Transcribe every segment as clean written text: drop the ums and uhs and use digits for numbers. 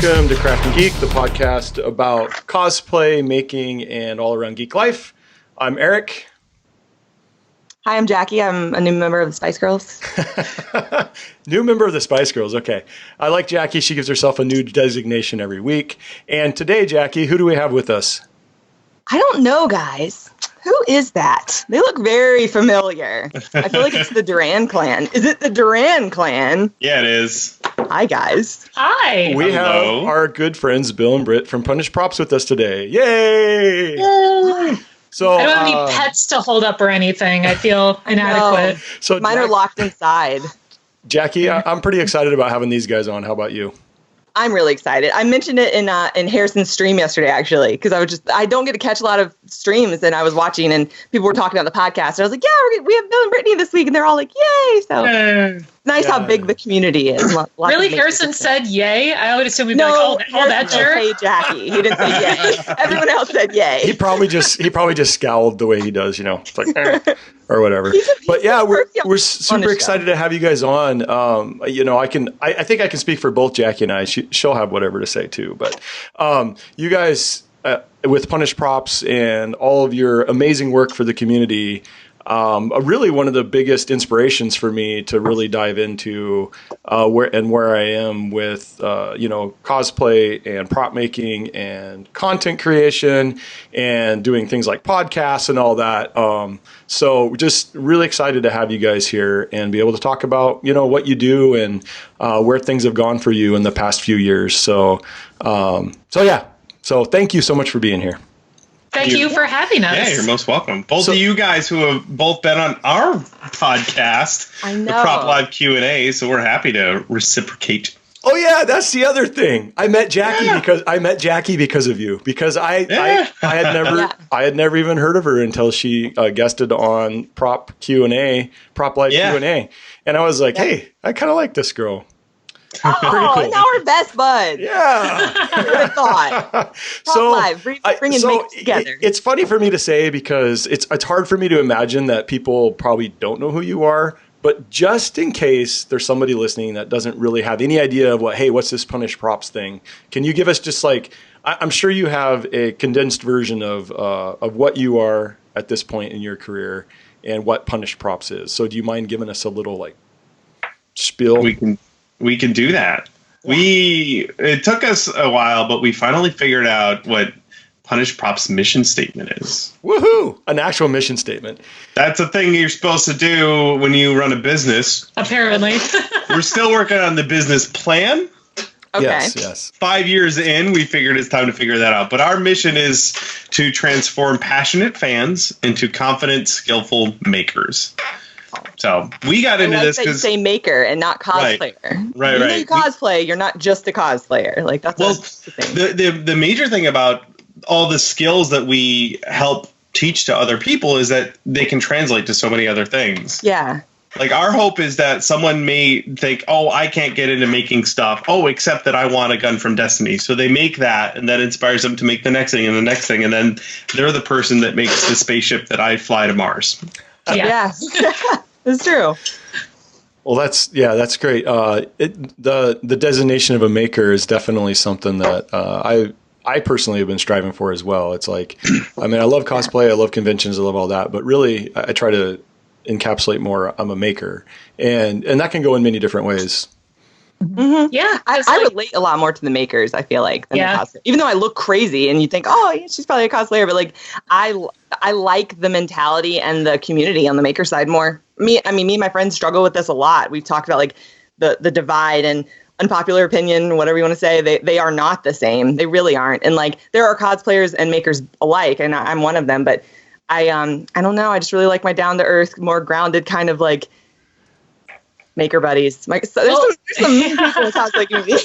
Welcome to Craft and Geek, the podcast about cosplay, making, and all-around geek life. I'm Eric. Hi, I'm Jackie. I'm a new member of the Spice Girls. New member of the Spice Girls, okay. I like Jackie. She gives herself a new designation every week. And today, Jackie, who do we have with us? I don't know, guys. Who is that? They look very familiar. I feel like it's the Duran clan. Is it the Duran clan? Yeah, it is. Hi, guys. Hi. We have our good friends Bill and Britt from Punished Props with us today. Yay! Yay! So, I don't have any pets to hold up or anything. I feel inadequate. No. So Mine are locked inside. Jackie, I'm pretty excited about having these guys on. How about you? I'm really excited. I mentioned it in Harrison's stream yesterday, actually, because I don't get to catch a lot of streams, and I was watching, and people were talking about the podcast. And I was like, yeah, we have Bill and Brittany this week, and they're all like, yay! So nice how big the community is. Really, Harrison said yay? I would assume we'd be like, oh, that jerk. Hey, Jackie. He didn't say yay. Everyone else said yay. He probably just scowled the way he does, It's like or whatever. But yeah, we're super excited to have you guys on. I think I can speak for both Jackie and I. She'll have whatever to say too. But you guys with Punished Props and all of your amazing work for the community. Really one of the biggest inspirations for me to really dive into where I am with cosplay and prop making and content creation and doing things like podcasts and all that. So we're just really excited to have you guys here and be able to talk about what you do and where things have gone for you in the past few years. So thank you so much for being here. Thank you for having us. Yeah, you're most welcome. Both of you guys who have both been on our podcast, I know. the Prop Live Q&A, so we're happy to reciprocate. Oh yeah, that's the other thing. I met Jackie because of you. Because I had never even heard of her until she guested on Prop Q&A, Prop Live Q&A, and I was like, hey, I kind of like this girl. Oh, cool. Now we're best buds. Yeah. Who would have thought? Bringing makes together. It's funny for me to say because it's hard for me to imagine that people probably don't know who you are. But just in case there's somebody listening that doesn't really have any idea of what's this Punished Props thing? Can you give us just I'm sure you have a condensed version of what you are at this point in your career and what Punished Props is. So do you mind giving us a little spiel? We can do that. It took us a while, but we finally figured out what Punished Props mission statement is. Woohoo! An actual mission statement. That's a thing you're supposed to do when you run a business. Apparently. We're still working on the business plan. Okay. Yes. 5 years in, we figured it's time to figure that out. But our mission is to transform passionate fans into confident, skillful makers. So we got into this because you say maker and not cosplayer. Right. When you cosplay, you're not just a cosplayer. That's the thing. The major thing about all the skills that we help teach to other people is that they can translate to so many other things. Yeah. Our hope is that someone may think, oh, I can't get into making stuff. Oh, except that I want a gun from Destiny. So they make that, and that inspires them to make the next thing and the next thing. And then they're the person that makes the spaceship that I fly to Mars. Yeah. That's true. Well, that's great. The designation of a maker is definitely something that I personally have been striving for as well. It's I love cosplay, I love conventions, I love all that, but really I try to encapsulate more. I'm a maker, and that can go in many different ways. Mm-hmm. Yeah, I relate a lot more to the makers, I feel like, than the cosplayer. Even though I look crazy and you think, oh, yeah, she's probably a cosplayer, but I like the mentality and the community on the maker side more. Me and my friends struggle with this a lot. We've talked about the divide and unpopular opinion, whatever you want to say. They are not the same. They really aren't. And there are cosplayers and makers alike, and I'm one of them. But I don't know. I just really like my down to earth, more grounded kind of maker buddies. There's some mean people in cosplay community.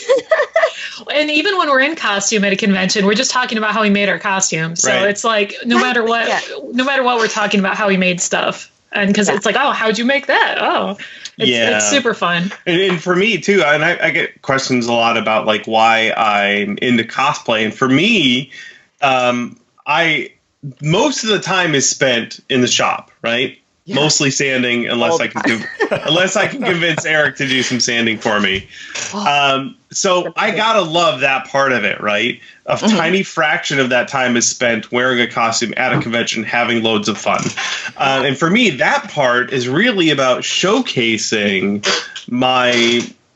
And even when we're in costume at a convention, we're just talking about how we made our costumes. So it's no matter what we're talking about how we made stuff. And because it's oh, how'd you make that? Oh, it's super fun. And for me too, and I get questions a lot about why I'm into cosplay. And for me, most of the time is spent in the shop, right? Mostly sanding, unless I can convince Eric to do some sanding for me. So I gotta love that part of it, right? A tiny fraction of that time is spent wearing a costume at a convention, having loads of fun. And for me, that part is really about showcasing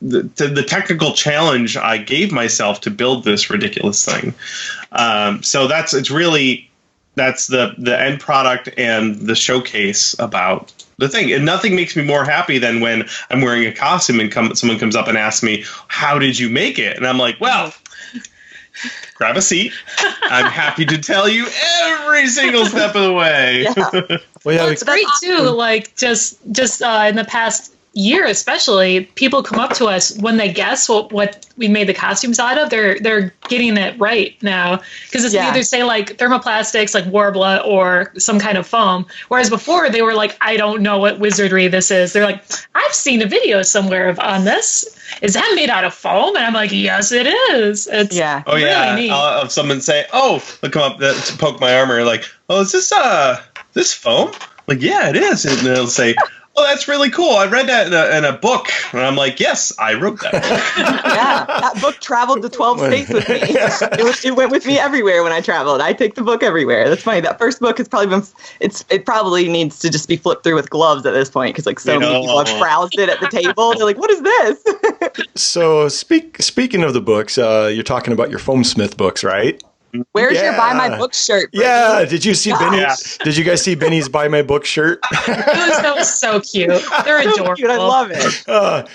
the technical challenge I gave myself to build this ridiculous thing. So that's the end product and the showcase about the thing. And nothing makes me more happy than when I'm wearing a costume and someone comes up and asks me, how did you make it? And I'm like, well, grab a seat. I'm happy to tell you every single step of the way. Yeah. Well, it's great too. Like just in the past year, especially, people come up to us when they guess what we made the costumes out of. They're getting it right now, because it's either say like thermoplastics, like Warbler, or some kind of foam. Whereas before they were like, I don't know what wizardry this is. They're like, I've seen a video somewhere on this. Is that made out of foam? And I'm like, yes, it is. It's really neat. I'll have someone say, oh, they'll come up to poke my armor, like, oh, is this foam? Like, yeah, it is. And they'll say, oh, that's really cool. I read that in a book. And I'm like, yes, I wrote that book. Yeah, that book traveled to 12 states with me. It went with me everywhere when I traveled. I take the book everywhere. That's funny. That first book has probably it probably needs to just be flipped through with gloves at this point, because like so many people have browsed it at the table. They're like, what is this? So speaking of the books, you're talking about your Foamsmith books, right? Where's your Buy My Book shirt, Brittany? Yeah, did you see Benny's? Did you guys see Benny's Buy My Book shirt? That was so cute. They're adorable. Cute. I love it. And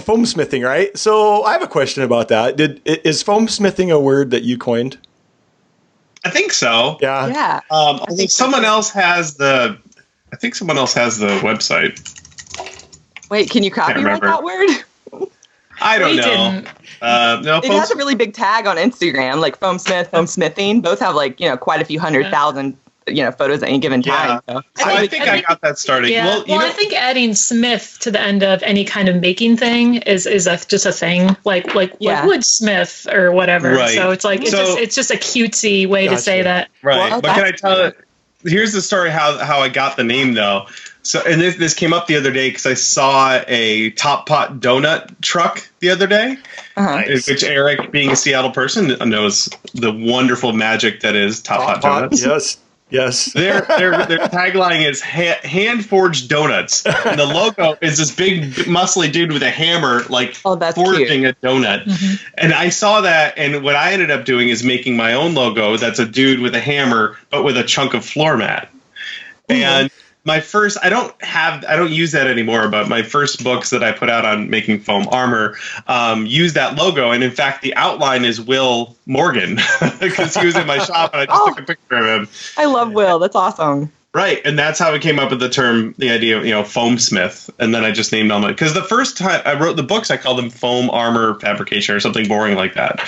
foamsmithing, right? So I have a question about that. Is foamsmithing a word that you coined? I think so. Yeah. Yeah. I think someone else has the website. Wait, can you copyright that word? I don't know. No, it has a really big tag on Instagram, like foamsmith, foamsmithing. Both have like, quite a few 100,000, photos at any given time. So I think I got that started. Yeah. Well, I think adding smith to the end of any kind of making thing is just a thing, like woodsmith or whatever. Right. So it's like it's just a cutesy way to say that. Right. Well, but can I tell it? Here's the story how I got the name though. So, and this came up the other day because I saw a Top Pot donut truck the other day, which Eric, being a Seattle person, knows the wonderful magic that is Top Pot donuts. Yes. Their tagline is hand forged donuts, and the logo is this big muscly dude with a hammer, like forging cute. A donut. Mm-hmm. And I saw that, and what I ended up doing is making my own logo. That's a dude with a hammer, but with a chunk of floor mat, and. My first, I don't use that anymore, but my first books that I put out on making foam armor use that logo. And in fact, the outline is Will Morgan, because he was in my shop and I just took a picture of him. I love Will. That's awesome. Right. And that's how it came up with the idea of, foamsmith. And then I just named them because the first time I wrote the books, I called them foam armor fabrication or something boring like that.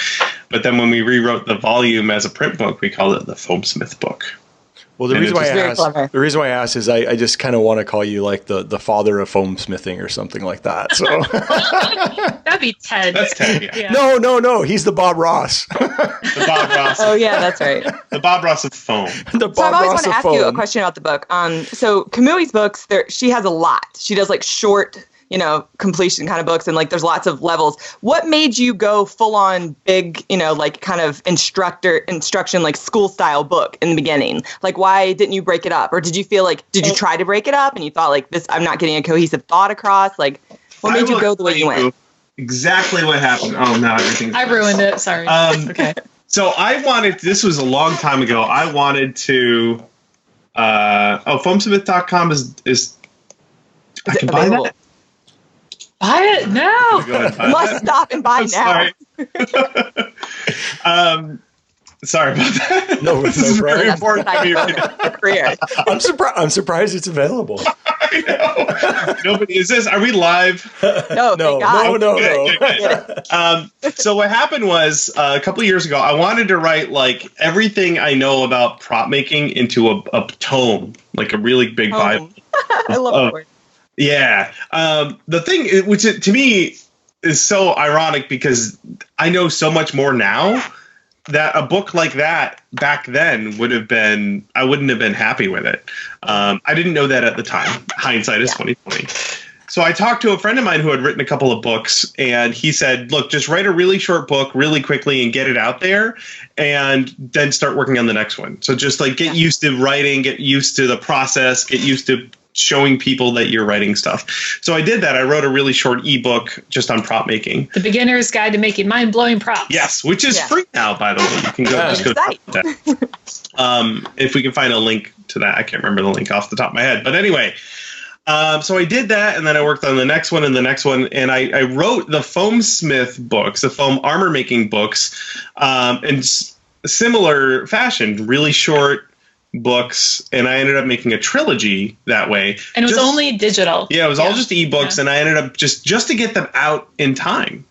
But then when we rewrote the volume as a print book, we called it the Foamsmith book. Well, the reason why I asked is I just kind of want to call you like the father of foamsmithing or something like that. So that'd be Ted. That's Ted. Yeah. No. He's the Bob Ross. The Bob Ross. Oh yeah, that's right. The Bob Ross of foam. So I've always wanted to ask you a question about the book. So Kamui's books, she has a lot. She does like short, completion kind of books, and like there's lots of levels. What made you go full on big, like kind of instruction, like school style book in the beginning? Like, why didn't you break it up? Or did you feel like, did you try to break it up and you thought like this, I'm not getting a cohesive thought across? Like, what made you go the way you went? Exactly what happened. Oh, no, everything's I ruined it. Sorry. Okay. So this was a long time ago. I wanted to, foamsmith.com is I can buy that. Buy it now. Must stop and buy now. Sorry about that. No very important to me right now. I'm surprised it's available. I know. Nobody is this. Are we live? No. So what happened was a couple of years ago, I wanted to write like everything I know about prop making into a tome, like a really big Bible. I love that word. Yeah. The thing, which to me is so ironic because I know so much more now that a book like that back then I wouldn't have been happy with it. I didn't know that at the time. Hindsight is 2020. So I talked to a friend of mine who had written a couple of books, and he said, look, just write a really short book really quickly and get it out there, and then start working on the next one. So just like get used to writing, get used to the process, get used to showing people that you're writing stuff. So I did that. I wrote a really short ebook just on prop making. The Beginner's Guide to Making Mind-Blowing Props. Yes, which is free now, by the way. You can just go to that. If we can find a link to that. I can't remember the link off the top of my head. But anyway, so I did that, and then I worked on the next one and the next one, and I wrote the foam smith books, the foam armor making books, in similar fashion, really short books, and I ended up making a trilogy that way. And it was only digital. Yeah, it was all just ebooks, and I ended up just to get them out in time,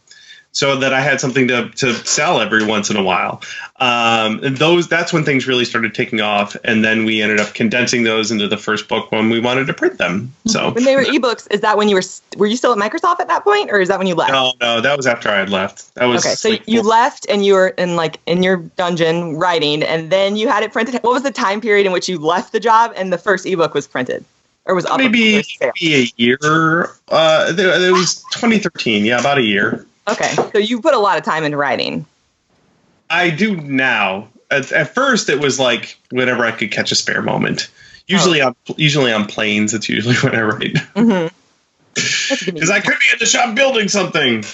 so that I had something to sell every once in a while. And that's when things really started taking off, and then we ended up condensing those into the first book when we wanted to print them. So when they were ebooks, is that when you were you still at Microsoft at that point, or is that when you left? No, that was after I had left. That was okay. So you left, and you were in your dungeon writing, and then you had it printed. What was the time period in which you left the job and the first ebook was printed, or was up? Maybe a year. It was 2013. Yeah, about a year. Okay, so you put a lot of time into writing. I do now. At first, it was like whenever I could catch a spare moment. Usually on planes. It's usually when I write. Because I could be in the shop building something.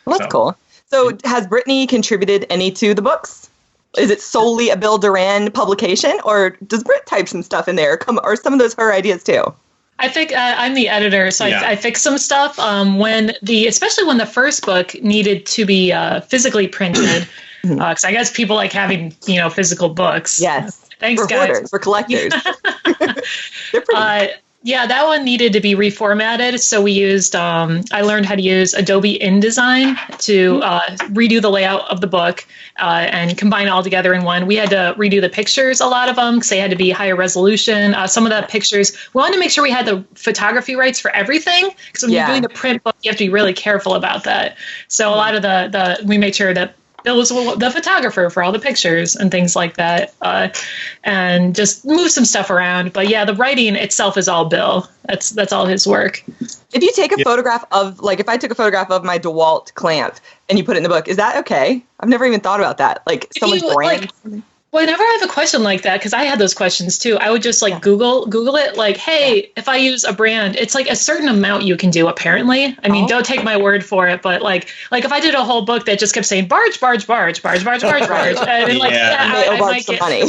Well, that's cool. So has Brittany contributed any to the books? Is it solely a Bill Duran publication, or does Britt type some stuff in there? Or some of those her ideas too? I think I'm the editor, so I fixed some stuff especially when the first book needed to be physically printed, because I guess people like having physical books. Yes, thanks, for guys. Hoarders, for collectors. They're pretty. Yeah, that one needed to be reformatted. So we used, I learned how to use Adobe InDesign to redo the layout of the book and combine it all together in one. We had to redo the pictures, a lot of them, because they had to be higher resolution. Some of the pictures, we wanted to make sure we had the photography rights for everything. Because when you're doing the print book, you have to be really careful about that. So a lot of we made sure that Bill was the photographer for all the pictures and things like that, and just move some stuff around. But yeah, the writing itself is all Bill. That's all his work. If you take a photograph of, like, if I took a photograph of my DeWalt clamp and you put it in the book, is that okay? I've never even thought about that. Like someone's brand. Whenever I have a question like that, because I had those questions too, I would just Google it. Like, hey, if I use a brand, it's like a certain amount you can do. Apparently, I mean, don't take my word for it, but like if I did a whole book that just kept saying barge, barge, barge, barge, barge, barge, barge, and I might get money.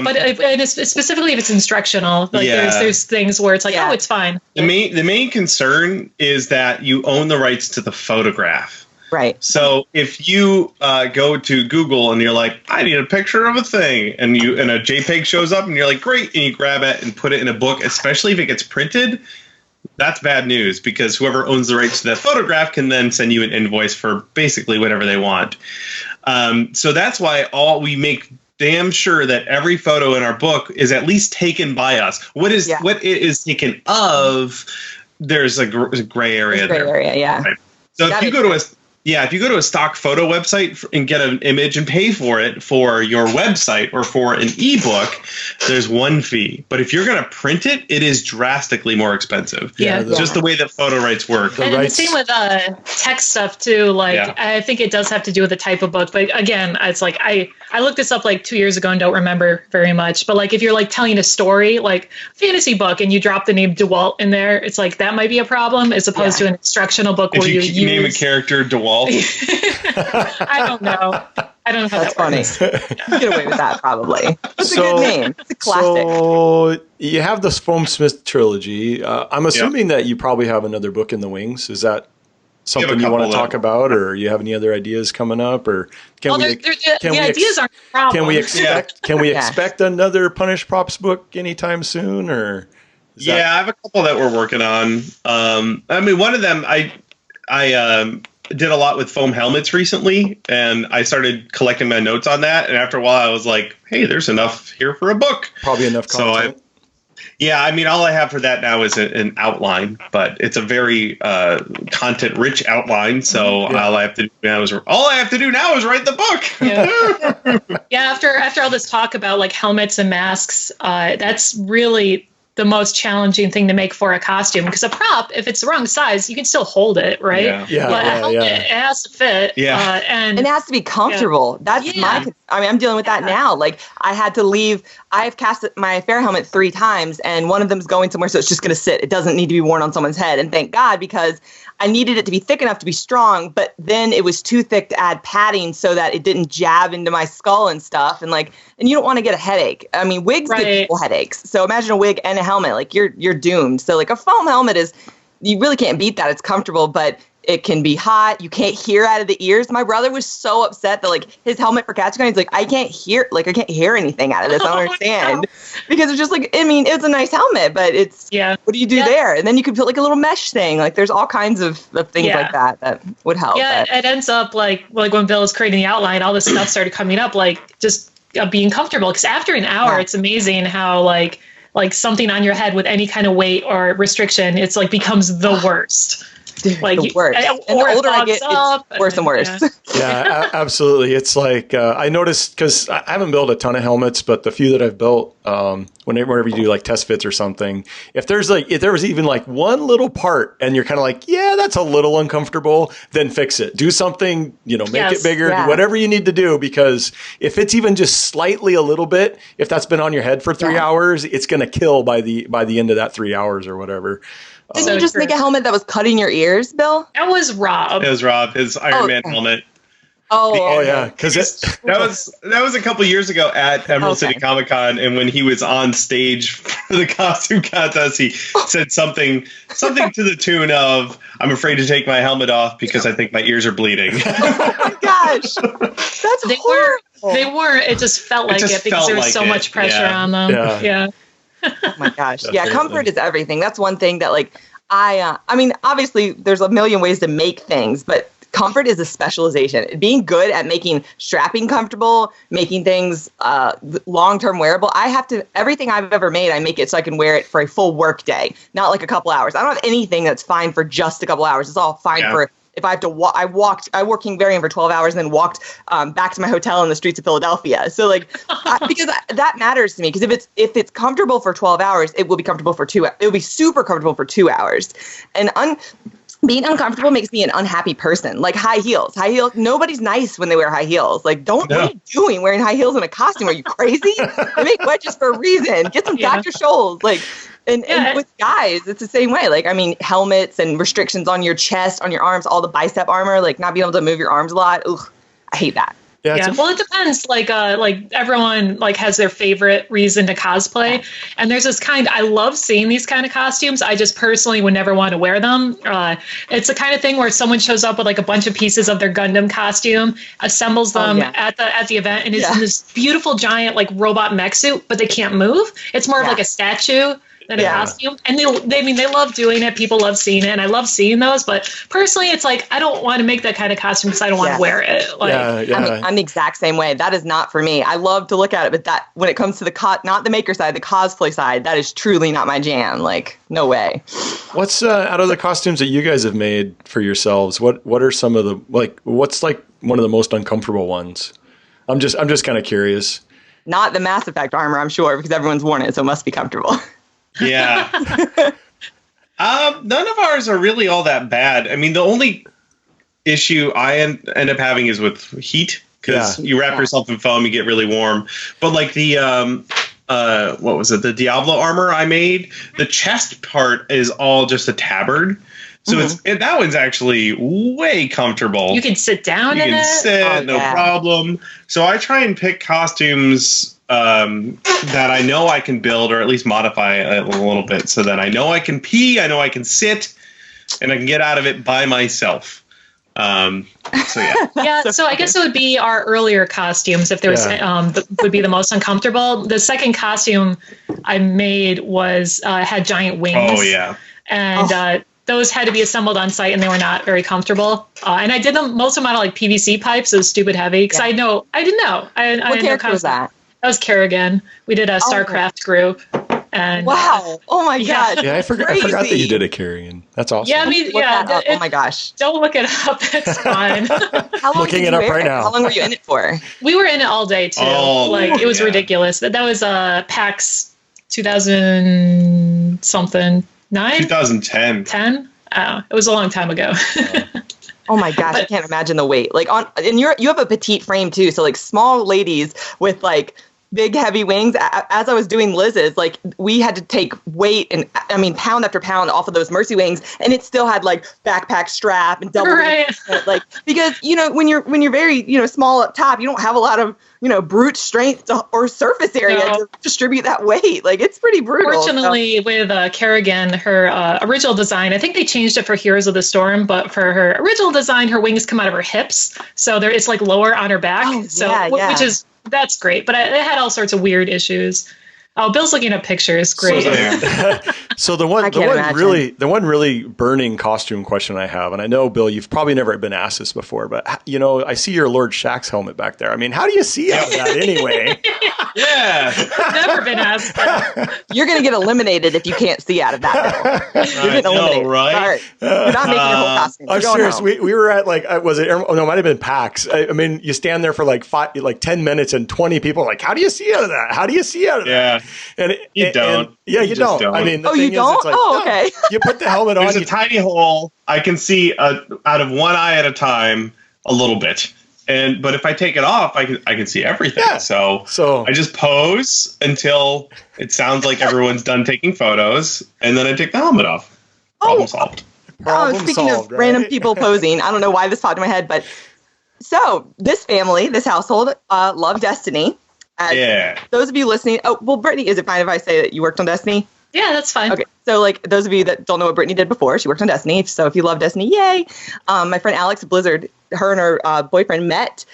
But specifically if it's instructional, like there's things where it's like, oh, it's fine. The main concern is that you own the rights to the photograph. Right. So if you go to Google and you're like, I need a picture of a thing, and a JPEG shows up and you're like, great, and you grab it and put it in a book, especially if it gets printed, that's bad news, because whoever owns the rights to that photograph can then send you an invoice for basically whatever they want. So that's why we make damn sure that every photo in our book is at least taken by us. What it is taken of, there's a gray area there. Gray area, yeah. Right? So if you go to a stock photo website and get an image and pay for it for your website or for an ebook, there's one fee. But if you're going to print it, it is drastically more expensive. Just the way that photo rights work. And the same with text stuff too. I think it does have to do with the type of book. But again, it's like I looked this up like 2 years ago and don't remember very much. But like if you're like telling a story, like fantasy book, and you drop the name DeWalt in there, it's like that might be a problem as opposed to an instructional book where you name a character DeWalt. I don't know. How that's funny. You get away with that probably. It's a good name. It's a classic. So you have this Foam Smith trilogy. I'm assuming that you probably have another book in the wings. Is that something you want to talk about, or you have any other ideas coming up, or ideas aren't a problem. Can we expect another Punished Props book anytime soon, or? I have a couple that we're working on. I mean, one of them I did a lot with foam helmets recently, and I started collecting my notes on that. And after a while, I was like, "Hey, there's enough here for a book." Probably enough content. Yeah, I mean, all I have for that now is an outline, but it's a very content-rich outline. So all I have to do now is write the book. Yeah. After all this talk about like helmets and masks, that's really the most challenging thing to make for a costume, because a prop, if it's the wrong size, you can still hold it, right? But a helmet, it has to fit. And it has to be comfortable. That's I'm dealing with that now. Like I've cast my fair helmet 3 times, and one of them is going somewhere, so it's just going to sit. It doesn't need to be worn on someone's head. And thank God, because I needed it to be thick enough to be strong, but then it was too thick to add padding so that it didn't jab into my skull and stuff. And you don't want to get a headache. I mean, wigs give people headaches. So imagine a wig and a helmet, like you're doomed. So like a foam helmet you really can't beat that. It's comfortable, but it can be hot. You can't hear out of the ears. My brother was so upset that like his helmet for CatCon, he's like, I can't hear anything out of this. I don't understand. Because it's just like, I mean, it's a nice helmet, but it's, what do you do there? And then you could put like a little mesh thing. Like there's all kinds of things like that would help. Yeah, it ends up like when Bill was creating the outline, all this stuff started coming up, like just being comfortable. Because after an hour, it's amazing how like something on your head with any kind of weight or restriction, it's like becomes the worst. Like the worst. And the older I get, it's worse and worse. Yeah, absolutely. It's like I noticed, because I haven't built a ton of helmets, but the few that I've built, whenever you do like test fits or something, if there was even like one little part and you're kind of like, yeah, that's a little uncomfortable, then fix it. Do something, make it bigger, do whatever you need to do, because if it's even just slightly a little bit, if that's been on your head for 3 hours, it's going to kill by the end of that 3 hours or whatever. Didn't you just make a helmet that was cutting your ears, Bill? That was Rob. It was Rob, his Iron Man helmet. Oh yeah, because that was a couple years ago at Emerald City Comic Con, and when he was on stage for the costume contest, he said something to the tune of, "I'm afraid to take my helmet off because I think my ears are bleeding." Oh my gosh, that's horrible. They weren't. It just felt like it because there was so much pressure on them. Yeah. Oh my gosh. Yeah, comfort is everything. That's one thing that like I mean, obviously there's a million ways to make things, but comfort is a specialization. Being good at making strapping comfortable, making things long-term wearable. Everything I've ever made, I make it so I can wear it for a full work day, not like a couple hours. I don't have anything that's fine for just a couple hours. It's all fine for if I have to walk. I worked King Variant for 12 hours and then walked back to my hotel in the streets of Philadelphia. So like, because that matters to me, because if it's comfortable for 12 hours, it will be comfortable for 2 hours. It will be super comfortable for 2 hours. And being uncomfortable makes me an unhappy person. Like high heels. Nobody's nice when they wear high heels. Like, what are you doing wearing high heels in a costume? Are you crazy? They make wedges for a reason. Get some Dr. Scholl's. Like, and with guys, it's the same way. Like, I mean, helmets and restrictions on your chest, on your arms, all the bicep armor, like not being able to move your arms a lot. Ugh, I hate that. Yeah. Well, it depends. Like everyone like has their favorite reason to cosplay, and there's this I love seeing these kind of costumes. I just personally would never want to wear them. It's the kind of thing where someone shows up with like a bunch of pieces of their Gundam costume, assembles them at the event, and is in this beautiful giant like robot mech suit, but they can't move. It's more of like a statue than a costume, and they love doing it. People love seeing it, and I love seeing those. But personally, it's like I don't want to make that kind of costume because I don't want to wear it. Like, I'm the exact same way. That is not for me. I love to look at it, but that when it comes to not the maker side, the cosplay side, that is truly not my jam. Like, no way. What's out of the costumes that you guys have made for yourselves? What are some of the what's like one of the most uncomfortable ones? I'm just kind of curious. Not the Mass Effect armor, I'm sure, because everyone's worn it, so it must be comfortable. Yeah. None of ours are really all that bad. I mean, the only issue I end up having is with heat, because you wrap yourself in foam, you get really warm. But like the what was it? The Diablo armor I made, the chest part is all just a tabard. So that one's actually way comfortable. You can sit down in it. You can sit, no problem. So I try and pick costumes that I know I can build, or at least modify a little bit, so that I know I can pee, I know I can sit, and I can get out of it by myself. So I guess it would be our earlier costumes if there was would be the most uncomfortable. The second costume I made was had giant wings. Oh yeah, and those had to be assembled on site, and they were not very comfortable. And I did most of them out of like PVC pipes, so it was stupid heavy. Because I didn't know. What character was that? That was Kerrigan. We did a Starcraft group. And wow! Oh my god! Yeah, I forgot that you did a Carrion. That's awesome. Yeah, oh my gosh! Don't look it up. It's fine. How long looking it up right now. How long were you in it for? We were in it all day too. It was ridiculous. That was PAX 2000 something 9 2010 10. Oh, it was a long time ago. Oh my gosh, I can't imagine the weight. Like and you have a petite frame too, so like small ladies with like big heavy wings. As I was doing Liz's, like we had to take weight and pound after pound off of those Mercy wings, and it still had like backpack strap and double like, because when you're very small up top, you don't have a lot of brute strength or surface area to distribute that weight. Like it's pretty brutal. Fortunately, with Kerrigan, her original design, I think they changed it for Heroes of the Storm, but for her original design, her wings come out of her hips, so it's like lower on her back. Which is. That's great, but it had all sorts of weird issues. Oh, Bill's looking at pictures. Great. So the one really burning costume question I have, and I know, Bill, you've probably never been asked this before, but I see your Lord Shaxx helmet back there. I mean, how do you see out of that anyway? Yeah, never been asked that. You're gonna get eliminated if you can't see out of that. You're getting eliminated, right? You're not making your whole costume. I'm serious. We were at was it? Oh no, it might have been PAX. I mean, you stand there for like 10 minutes, and 20 people are like, "How do you see out of that? How do you see out of that?" Yeah. You don't. You don't. I mean, you don't? It's like, okay. You put the helmet on. There's a tiny hole. I can see out of one eye at a time a little bit. But if I take it off, I can see everything. Yeah. So I just pose until it sounds like everyone's done taking photos, and then I take the helmet off. Problem solved. Speaking of random people posing, I don't know why this popped in my head, but so this household, love Destiny. Those of you listening, Brittany, is it fine if I say that you worked on Destiny? Yeah, that's fine. Okay, so those of you that don't know what Brittany did before, she worked on Destiny. So if you love Destiny, yay! My friend Alex Blizzard, her and her boyfriend met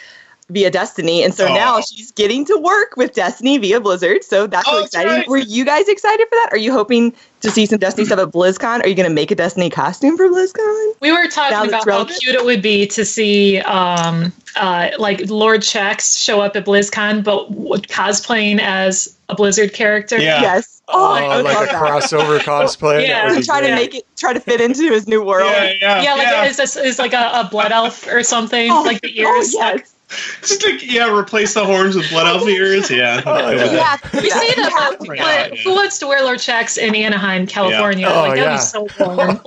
via Destiny, and so now she's getting to work with Destiny via Blizzard. So that's really exciting. Right. Were you guys excited for that? Are you hoping to see some Destiny stuff at BlizzCon? Are you going to make a Destiny costume for BlizzCon? We were talking about how cute it would be to see Lord Shaxx show up at BlizzCon, but cosplaying as a Blizzard character. Yeah. Yes. I like a crossover cosplay. Yeah, try to fit into his new world. Is like a blood elf or something, like the ears. Yes. Just replace the horns with blood elf ears. Yeah. We say that, but who wants to wear Lord Shaxx in Anaheim, California? That'd be so warm.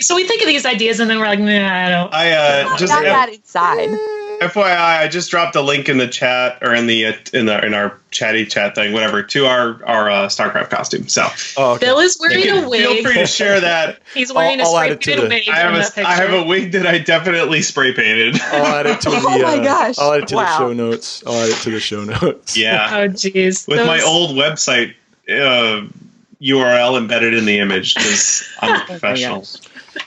So we think of these ideas and then we're like, nah, I don't. I just got that inside. FYI, I just dropped a link in the chat or in our chatty chat thing, whatever, to our Starcraft costume. So Bill is wearing a wig. Feel free to share that. He's wearing a spray painted wig. I have a wig that I definitely spray painted. I'll add it to the. Oh my gosh! I'll add it to the show notes. Yeah. Oh jeez. With my old website URL embedded in the image because I'm a professional.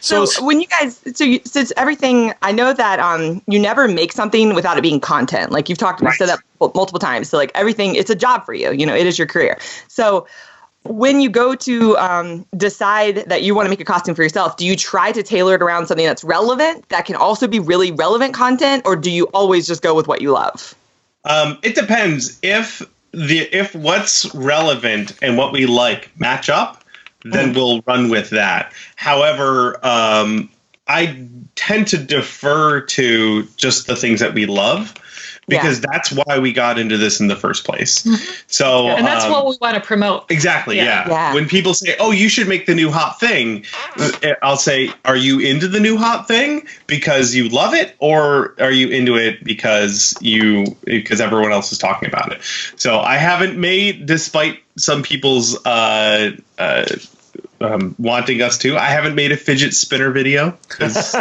So when you guys, since everything, I know that you never make something without it being content. Like you've talked, said that multiple times. So like everything, it's a job for you. It is your career. So when you go to decide that you want to make a costume for yourself, do you try to tailor it around something that's relevant, that can also be really relevant content, or do you always just go with what you love? It depends. If what's relevant and what we like match up, then we'll run with that. However, I tend to defer to just the things that we love because that's why we got into this in the first place. So, and that's what we want to promote. Exactly. Yeah. When people say, "Oh, you should make the new hot thing," I'll say, "Are you into the new hot thing because you love it, or are you into it because everyone else is talking about it?" So I haven't made, despite some people's wanting us to, I haven't made a fidget spinner video because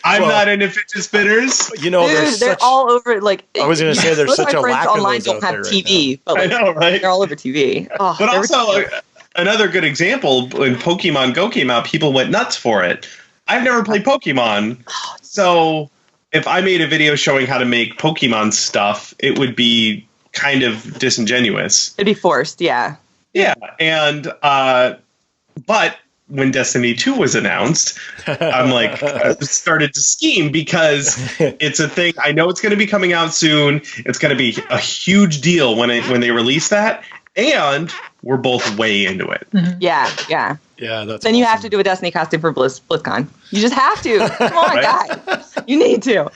I'm not into fidget spinners. They're all over. Like I was going to say, there's such a lack of online those don't have TV, right but I know, right? They're all over TV. Oh, but also another good example, when Pokemon Go came out, people went nuts for it. I've never played Pokemon, so if I made a video showing how to make Pokemon stuff, it would be kind of disingenuous. It'd be forced, yeah. Yeah, and but when Destiny 2 was announced, I'm like, started to scheme because it's a thing. I know it's going to be coming out soon. It's going to be a huge deal when they release that, And we're both way into it. Mm-hmm. Yeah. Yeah, that's then awesome. You have to do a Destiny costume for BlizzCon. You just have to. Come on, guys. You need to.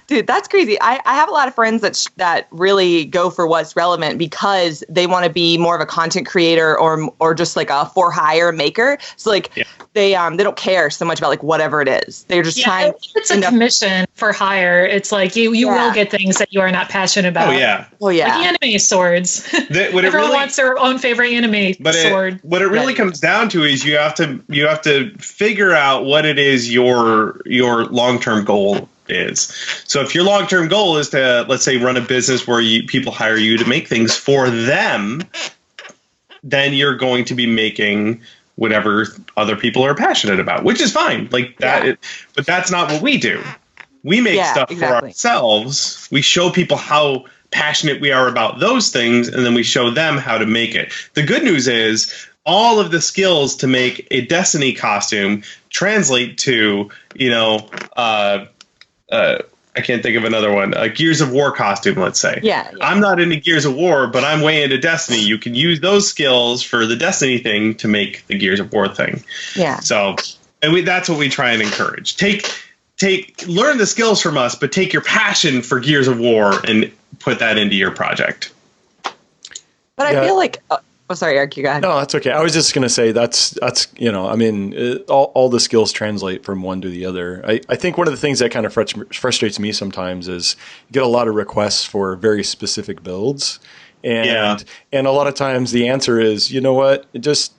Dude, that's crazy. I have a lot of friends that really go for what's relevant because they want to be more of a content creator or just like a for hire maker. So like they don't care so much about like whatever it is. They're just trying. It's a commission for hire. It's like you will get things that you are not passionate about. Oh yeah. Like anime swords. Everyone wants their own favorite anime sword. What it really comes down to is you have to figure out what it is your long-term goal is. So if your long-term goal is to, let's say, run a business where people hire you to make things for them, then you're going to be making whatever other people are passionate about, which is fine. Like that, but that's not what we do. We make stuff for ourselves. We show people how passionate we are about those things, and then we show them how to make it. The good news is all of the skills to make a Destiny costume translate to, I can't think of another one. A Gears of War costume, let's say. Yeah. I'm not into Gears of War, but I'm way into Destiny. You can use those skills for the Destiny thing to make the Gears of War thing. Yeah. So, that's what we try and encourage. Learn the skills from us, but take your passion for Gears of War and put that into your project. But I feel like. Oh, sorry, Eric, you go ahead. No, that's okay. I was just going to say that's all the skills translate from one to the other. I think one of the things that kind of frustrates me sometimes is you get a lot of requests for very specific builds. And a lot of times the answer is, you know what, just,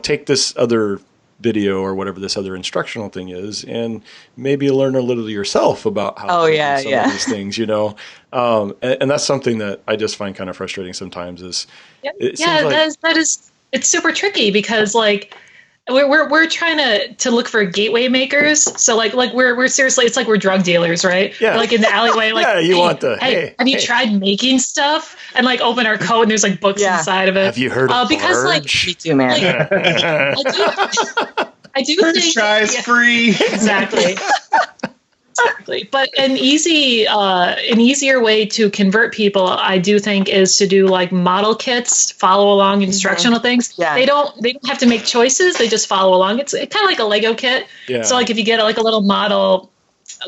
take this other video or whatever this other instructional thing is, and maybe learn a little yourself about how to do some of these things, and that's something that I just find kind of frustrating sometimes is it's super tricky because like we're trying to look for gateway makers. So like we're seriously, it's like we're drug dealers, right? Yeah. We're like in the alleyway, like you want the have you tried making stuff? And like open our code and there's like books inside of it. Have you heard of because like me too, man. I do First think try is free. Exactly. Exactly. But an easier way to convert people, I do think, is to do like model kits, follow along instructional things. Yeah. They don't have to make choices. They just follow along. It's kind of like a Lego kit. Yeah. So like if you get like a little model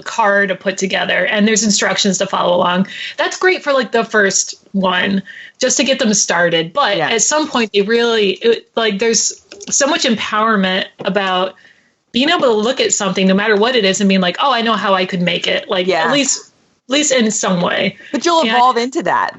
card to put together and there's instructions to follow along, that's great for like the first one just to get them started. But at some point they really there's so much empowerment about being able to look at something, no matter what it is, and being like, oh, I know how I could make it. Like, at least in some way. But you'll evolve into that.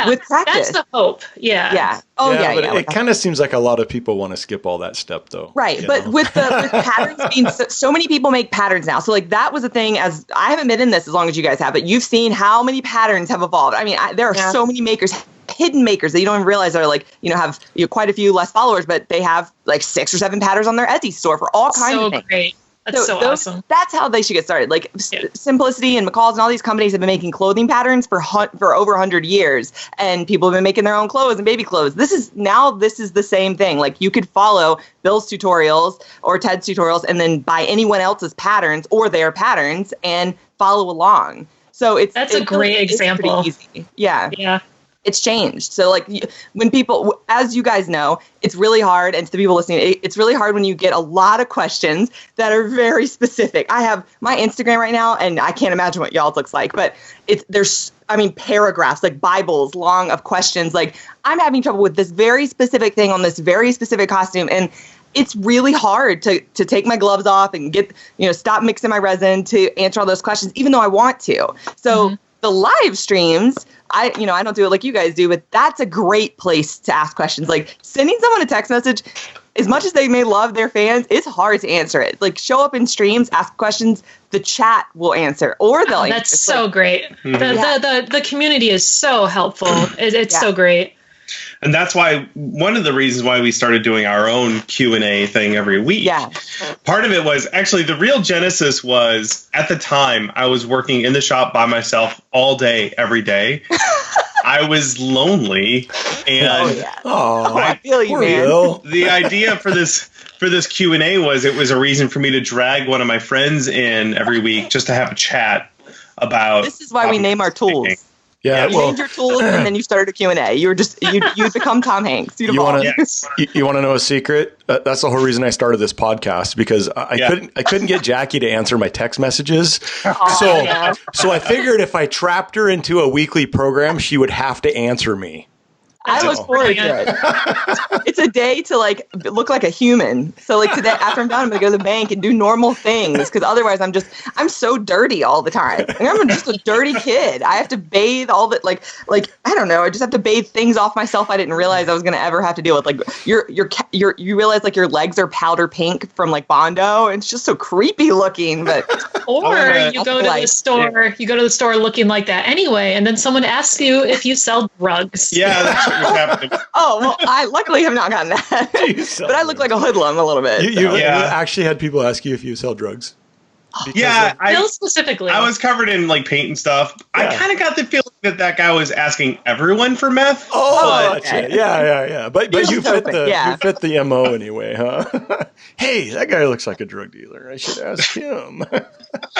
With practice. That's the hope. Yeah. Yeah. But it kind of seems like a lot of people want to skip all that step, though. Right. But with patterns being so many people make patterns now. So like that was a thing, as I haven't been in this as long as you guys have, but you've seen how many patterns have evolved. I mean, there are so many makers, hidden makers that you don't even realize are like, have quite a few less followers, but they have like 6 or 7 patterns on their Etsy store for all kinds of things. Great. That's so awesome. That's how they should get started. Like Simplicity and McCall's and all these companies have been making clothing patterns for over 100 years, and people have been making their own clothes and baby clothes. This is the same thing. Like you could follow Bill's tutorials or Ted's tutorials and then buy anyone else's patterns or their patterns and follow along. So that's a great example. Easy. Yeah. Yeah. It's changed. So like when people, as you guys know, it's really hard. And to the people listening, it's really hard when you get a lot of questions that are very specific. I have my Instagram right now and I can't imagine what y'all's looks like, but there's paragraphs, like Bibles long of questions. Like I'm having trouble with this very specific thing on this very specific costume. And it's really hard to take my gloves off and stop mixing my resin to answer all those questions, even though I want to. So the live streams, I don't do it like you guys do, but that's a great place to ask questions. Like sending someone a text message, as much as they may love their fans, it's hard to answer it. Like show up in streams, ask questions, the chat will answer, or they'll answer. That's so great. The community is so helpful. It's so great. And that's why one of the reasons why we started doing our own Q&A thing every week. Yeah. Part of it was actually the real genesis was at the time I was working in the shop by myself all day, every day. I was lonely. And I feel you, man. The idea for this Q&A was it was a reason for me to drag one of my friends in every week just to have a chat about. This is why we name our tools. Yeah, you named your tools and then you started a Q&A. You become Tom Hanks. You want to know a secret? That's the whole reason I started this podcast, because I couldn't get Jackie to answer my text messages. So I figured if I trapped her into a weekly program, she would have to answer me. I look forward to it. It's a day to like look like a human. So like today, after I'm done, I'm gonna go to the bank and do normal things, because otherwise I'm so dirty all the time. Like, I'm just a dirty kid. I have to bathe all the like I don't know. I just have to bathe things off myself I didn't realize I was gonna ever have to deal with. Like you realize like your legs are powder pink from like Bondo, and it's just so creepy looking. But you go to the store. You go to the store looking like that anyway, and then someone asks you if you sell drugs. Yeah. That's Oh, well, I luckily have not gotten that. But I look like a hoodlum a little bit. You actually had people ask you if you sell drugs? Bill specifically. I was covered in like paint and stuff. Yeah. I kind of got the feeling that guy was asking everyone for meth. Gotcha. Yeah. But you fit the MO anyway, huh? Hey, that guy looks like a drug dealer. I should ask him.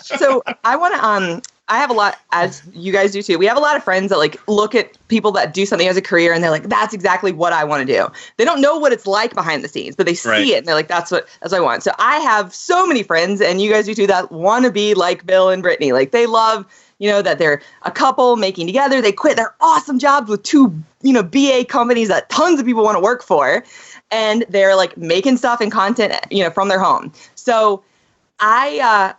So I want to I have a lot, as you guys do too. We have a lot of friends that like look at people that do something as a career and they're like, that's exactly what I want to do. They don't know what it's like behind the scenes, but they see it and they're like, that's what I want. So I have so many friends, and you guys do too, that want to be like Bill and Brittany. Like they love, that they're a couple making together. They quit their awesome jobs with two, BA companies that tons of people want to work for. And they're like making stuff and content, from their home. So I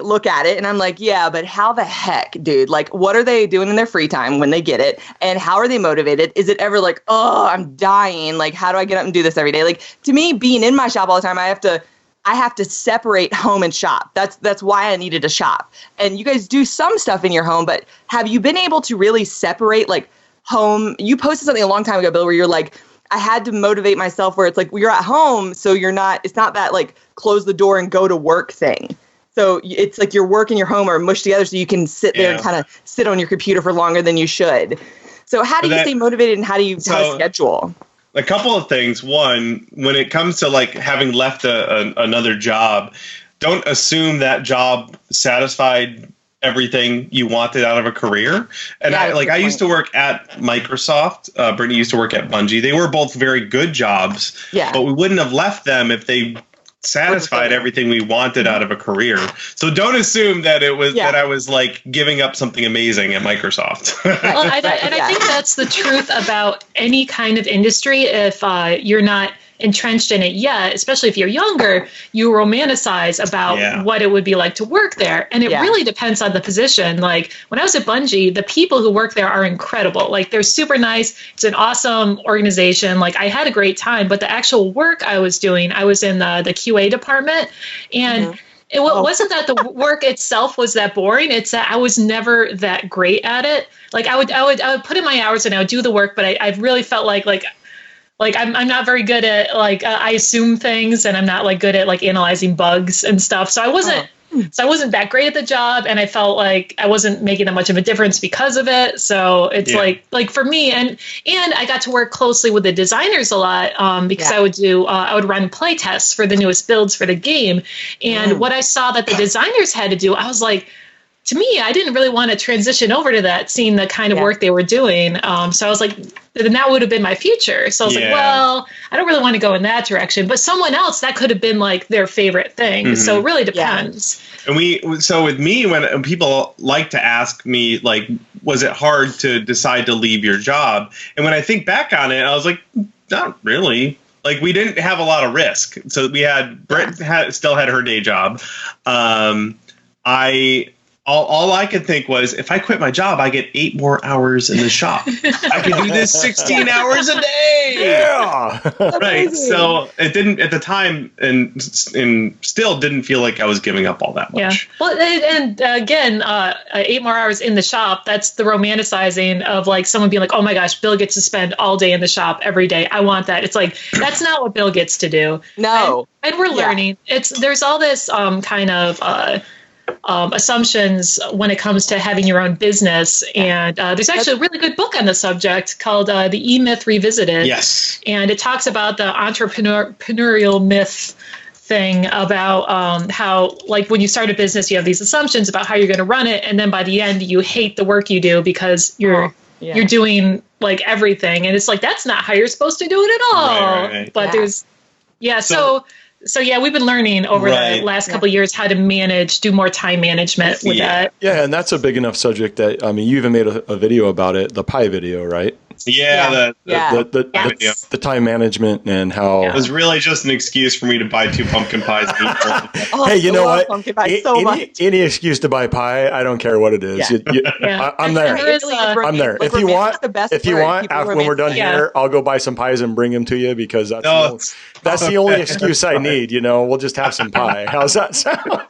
look at it and I'm like, yeah, but how the heck, dude? Like, what are they doing in their free time when they get it? And how are they motivated? Is it ever like, oh, I'm dying? Like, how do I get up and do this every day? Like, to me, being in my shop all the time, I have to separate home and shop. That's why I needed a shop. And you guys do some stuff in your home, but have you been able to really separate like home? You posted something a long time ago, Bill, where you're like, I had to motivate myself where it's like, well, you're at home, so it's not that like close the door and go to work thing. So it's like your work and your home are mushed together, so you can sit there and kind of sit on your computer for longer than you should. So how do you stay motivated, and how do you schedule? A couple of things. One, when it comes to like having left another job, don't assume that job satisfied everything you wanted out of a career. And I used to work at Microsoft. Brittany used to work at Bungie. They were both very good jobs, but we wouldn't have left them if they satisfied everything we wanted out of a career. So don't assume that it was that I was like giving up something amazing at Microsoft. Well, I think that's the truth about any kind of industry. If you're not entrenched in it yet, especially if you're younger, you romanticize about what it would be like to work there. And it really depends on the position. Like when I was at Bungie, the people who work there are incredible. Like they're super nice. It's an awesome organization. Like I had a great time, but the actual work I was doing, I was in the QA department, and it wasn't that the work itself was that boring. It's that I was never that great at it. Like I would put in my hours and I would do the work, but I really felt like I'm not very good at I assume things, and I'm not like good at like analyzing bugs and stuff. So I wasn't that great at the job, and I felt like I wasn't making that much of a difference because of it. So it's like for me, and I got to work closely with the designers a lot because I would run play tests for the newest builds for the game, and what I saw that the designers had to do, I was like, to me, I didn't really want to transition over to that, seeing the kind of work they were doing. So I was like, then that would have been my future. So I was like, well, I don't really want to go in that direction. But someone else, that could have been like their favorite thing. Mm-hmm. So it really depends. And so with me, when people like to ask me, like, was it hard to decide to leave your job? And when I think back on it, I was like, not really. Like, we didn't have a lot of risk. So we had, Britt still had her day job. All I could think was, if I quit my job, I get 8 more hours in the shop. I could do this 16 hours a day. Yeah. Right. So it didn't at the time, and still didn't feel like I was giving up all that much. Yeah. Well, and again, 8 more hours in the shop, that's the romanticizing of like someone being like, oh my gosh, Bill gets to spend all day in the shop every day. I want that. It's like, that's not what Bill gets to do. No. And we're learning. There's all this kind of assumptions when it comes to having your own business, and there's actually a really good book on the subject called The E-Myth Revisited. Yes, and it talks about the entrepreneurial myth thing about how, like, when you start a business, you have these assumptions about how you're going to run it, and then by the end, you hate the work you do because you're doing like everything, and it's like that's not how you're supposed to do it at all. Right. But there's So yeah, we've been learning over the last couple of years how to do more time management with that. Yeah, and that's a big enough subject that, I mean, you even made a video about it, the pie video, right? The time management and how it was really just an excuse for me to buy 2 pumpkin pies. Hey, you know what? Pumpkin pie so much. Any excuse to buy pie, I don't care what it is. I'm there. I'm there. If you want, when we're done here, I'll go buy some pies and bring them to you because that's the only excuse I need. You know, we'll just have some pie. How's that sound?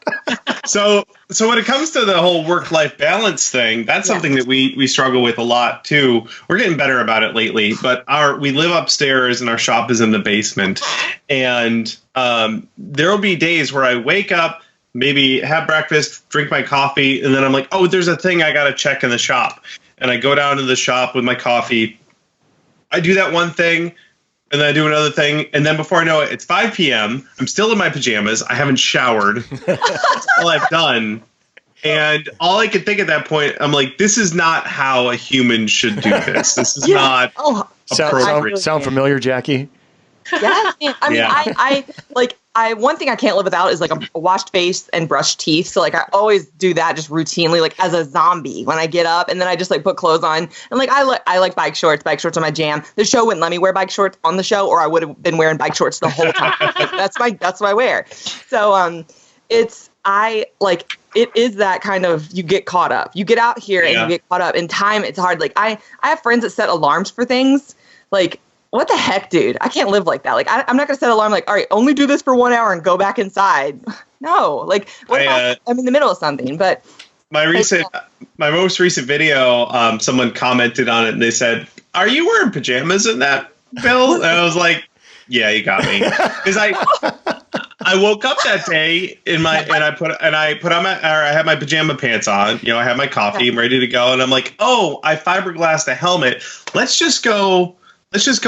So when it comes to the whole work-life balance thing, that's something that we struggle with a lot too. We're getting better about it lately, but we live upstairs and our shop is in the basement, and there will be days where I wake up, maybe have breakfast, drink my coffee, and then I'm like, oh, there's a thing I got to check in the shop, and I go down to the shop with my coffee. I do that one thing. And then I do another thing, and then before I know it, it's 5 p.m. I'm still in my pajamas. I haven't showered. That's all I've done. And all I could think at that point, I'm like, this is not how a human should do this. This is not appropriate. Sound familiar, Jackie? Yeah, I mean, one thing I can't live without is like a washed face and brushed teeth. So like I always do that just routinely, like as a zombie when I get up, and then I just like put clothes on. And like I like bike shorts. Bike shorts are my jam. The show wouldn't let me wear bike shorts on the show, or I would have been wearing bike shorts the whole time. That's what I wear. So it is that kind of, you get caught up. You get out here and you get caught up in time. It's hard. Like I have friends that set alarms for things. Like, what the heck, dude? I can't live like that. Like, I'm not going to set an alarm like, all right, only do this for 1 hour and go back inside. No. Like, what if I'm in the middle of something? But my most recent video, someone commented on it and they said, are you wearing pajamas in that, Bill? And I was like, yeah, you got me. Because I woke up that day I had my pajama pants on. You know, I had my coffee. I'm ready to go. And I'm like, oh, I fiberglassed a helmet. Let's just go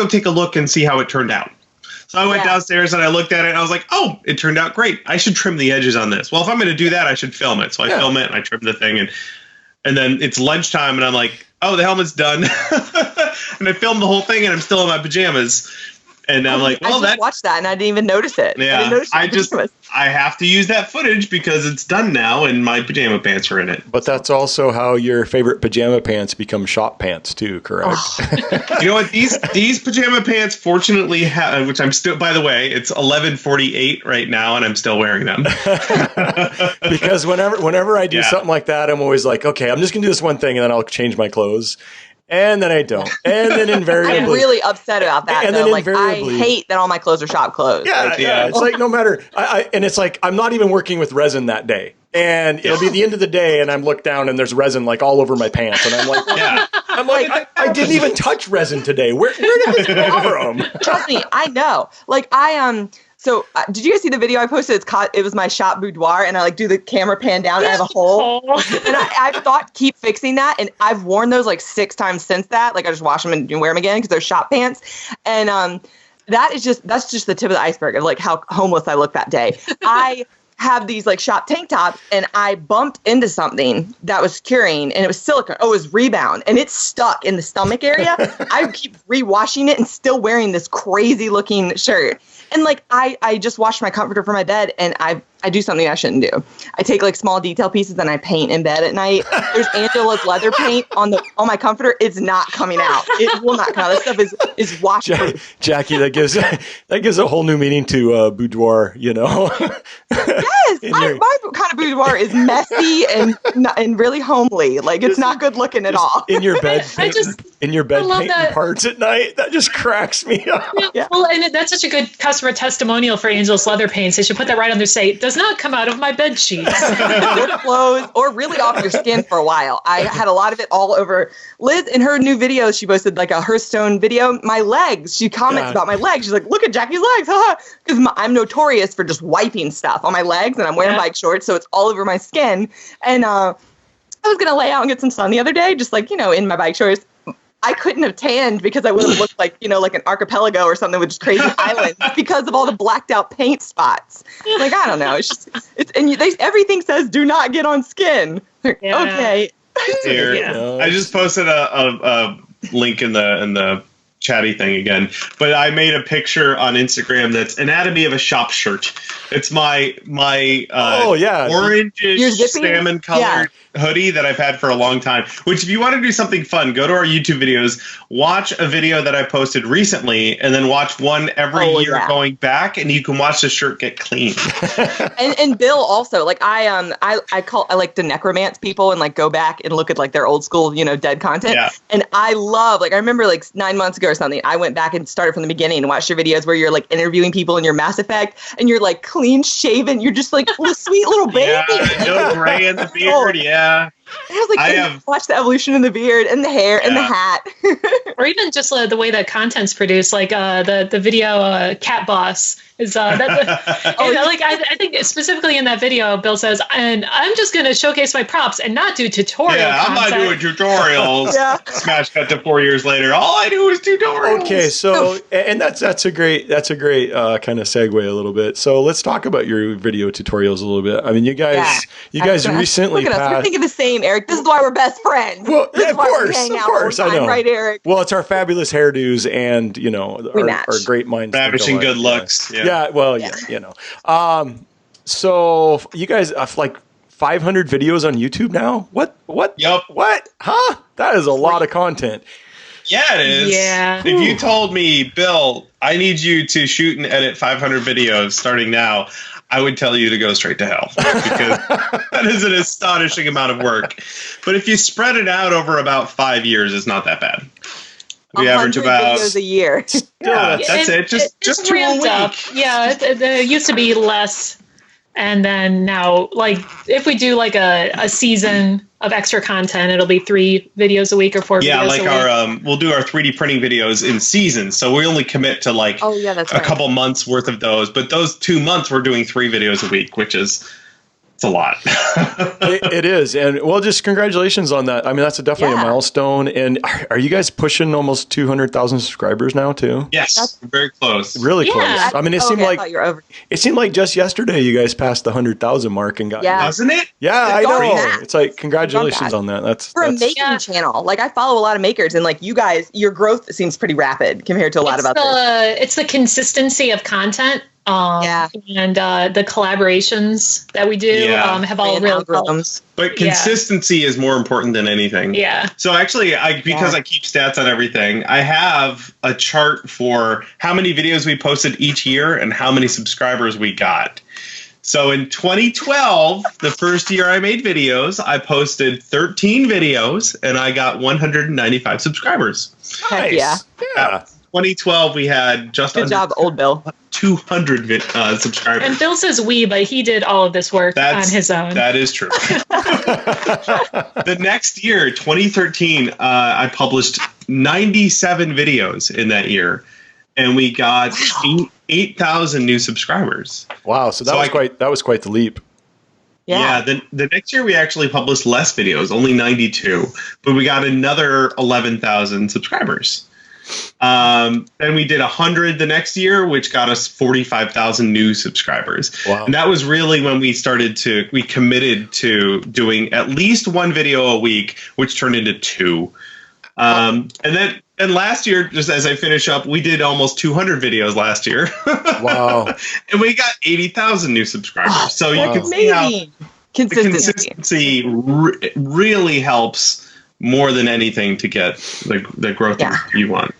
take a look and see how it turned out. So I went downstairs and I looked at it and I was like, oh, it turned out great. I should trim the edges on this. Well, if I'm going to do that, I should film it. So I film it and I trim the thing. And then it's lunchtime and I'm like, oh, the helmet's done. And I filmed the whole thing and I'm still in my pajamas. And I'm like, well, I watched that and I didn't even notice it. Yeah, I have to use that footage because it's done now and my pajama pants are in it. But that's also how your favorite pajama pants become shop pants too, correct? Oh. You know what? These pajama pants, fortunately, which I'm still, by the way, it's 11:48 right now and I'm still wearing them. Because whenever I do something like that, I'm always like, okay, I'm just going to do this one thing and then I'll change my clothes. And then I don't. And then invariably. I'm really upset about that, and though. Like, I hate that all my clothes are shop clothes. Yeah, It's like no matter. And it's like I'm not even working with resin that day. And it'll be the end of the day, and I'm looked down, and there's resin like all over my pants. And I'm like, I didn't even touch resin today. Where did this come from? Trust me, I know. Like, So did you guys see the video I posted? It was my shop boudoir, and I like do the camera pan down and I have a hole. And I thought, keep fixing that. And I've worn those like 6 times since that. Like I just wash them and wear them again because they're shop pants. And that's just the tip of the iceberg of like how homeless I looked that day. I have these like shop tank tops, and I bumped into something that was curing, and it was silicone. Oh, it was Rebound, and it's stuck in the stomach area. I keep rewashing it and still wearing this crazy looking shirt. And like I just washed my comforter for my bed, and I do something I shouldn't do. I take like small detail pieces and I paint in bed at night. There's Angela's leather paint on my comforter. It's not coming out. It will not come out. This stuff is waterproof. Jackie, that gives a whole new meaning to boudoir. You know. Yes, my kind of boudoir is messy and really homely. Like it's not good looking at all. In your bed, painting parts at night. That just cracks me up. Yeah. Well, and that's such a good customer testimonial for Angela's leather paints. They should put that right on their site. Does not come out of my bed sheets. Or clothes, or really off your skin for a while. I had a lot of it all over. Liz, in her new video, she posted like a Hearthstone video. My legs, she comments about my legs. She's like, look at Jackie's legs, because I'm notorious for just wiping stuff on my legs, and I'm wearing bike shorts, so it's all over my skin. And I was going to lay out and get some sun the other day, just like, in my bike shorts. I couldn't have tanned because I would have looked like, like an archipelago or something with just crazy islands because of all the blacked out paint spots. Like, I don't know. Everything says do not get on skin. Okay. I just posted a link in the chatty thing again, but I made a picture on Instagram that's anatomy of a shop shirt. It's my orange salmon colored hoodie that I've had for a long time, which if you want to do something fun, go to our YouTube videos, watch a video that I posted recently, and then watch one every year going back, and you can watch the shirt get clean. and Bill also, like I like to necromance people and like go back and look at like their old school, dead content. Yeah. And I love, like, I remember like 9 months ago or something, I went back and started from the beginning and watched your videos where you're like interviewing people in your Mass Effect and you're like clean shaven. You're just like a sweet little baby. Yeah, no gray in the beard. Yeah. I was like, watch the evolution in the beard and the hair and the hat. Or even just the way that content's produced, like the video Cat Boss is I think specifically in that video, Bill says, and I'm just going to showcase my props and not do tutorial I'm not doing tutorials. Smash cut to 4 years later. All I do is tutorials. Okay, so and that's a great kind of segue a little bit. So let's talk about your video tutorials a little bit. I mean, you guys recently look at us. We're thinking the same, Eric. This is why we're best friends. Well, of course, I know. Right, Eric? Well, it's our fabulous hairdos and our great minds. Ravishing good looks. So you guys have like 500 videos on YouTube now? What? Yep. What? Huh? That is a lot of content. Yeah, it is. Yeah. If you told me, Bill, I need you to shoot and edit 500 videos starting now, I would tell you to go straight to hell because that is an astonishing amount of work. But if you spread it out over about 5 years, it's not that bad. We average about videos a year. Yeah, that's it. Just 2 a week. Up. Yeah, it used to be less, and then now, like, if we do like a season of extra content, it'll be 3 videos a week or 4 videos a week. Yeah, like we'll do our 3D printing videos in seasons, so we only commit to like a couple months worth of those. But those 2 months, we're doing 3 videos a week, which is. It's a lot. It is. And well, just congratulations on that. I mean, that's definitely a milestone. And are you guys pushing almost 200,000 subscribers now too? Yes. Very close. Really close. I mean, it seemed like just yesterday you guys passed the 100,000 mark and got Wasn't it? Yeah, I know. It's like congratulations on that. That's a making channel. Like I follow a lot of makers and like you guys, your growth seems pretty rapid compared to a lot of others. It's the consistency of content. And the collaborations that we do have all really helped. But consistency is more important than anything. Yeah. So actually, because I keep stats on everything, I have a chart for how many videos we posted each year and how many subscribers we got. So in 2012, the first year I made videos, I posted 13 videos and I got 195 subscribers. Nice. Yeah. 2012, we had just Good job, old Bill. 200 subscribers. And Bill says we, but he did all of this work on his own. That is true. The next year, 2013, I published 97 videos in that year, and we got 8,000 new subscribers. Wow! So that was quite the leap. Yeah. The next year we actually published less videos, only 92, but we got another 11,000 subscribers. Then we did 100 the next year, which got us 45,000 new subscribers. Wow. And that was really when we committed to doing at least 1 video a week, which turned into 2. And last year, just as I finish up, we did almost 200 videos last year. Wow. And we got 80,000 new subscribers. So you can see how the consistency really helps more than anything to get the growth you want.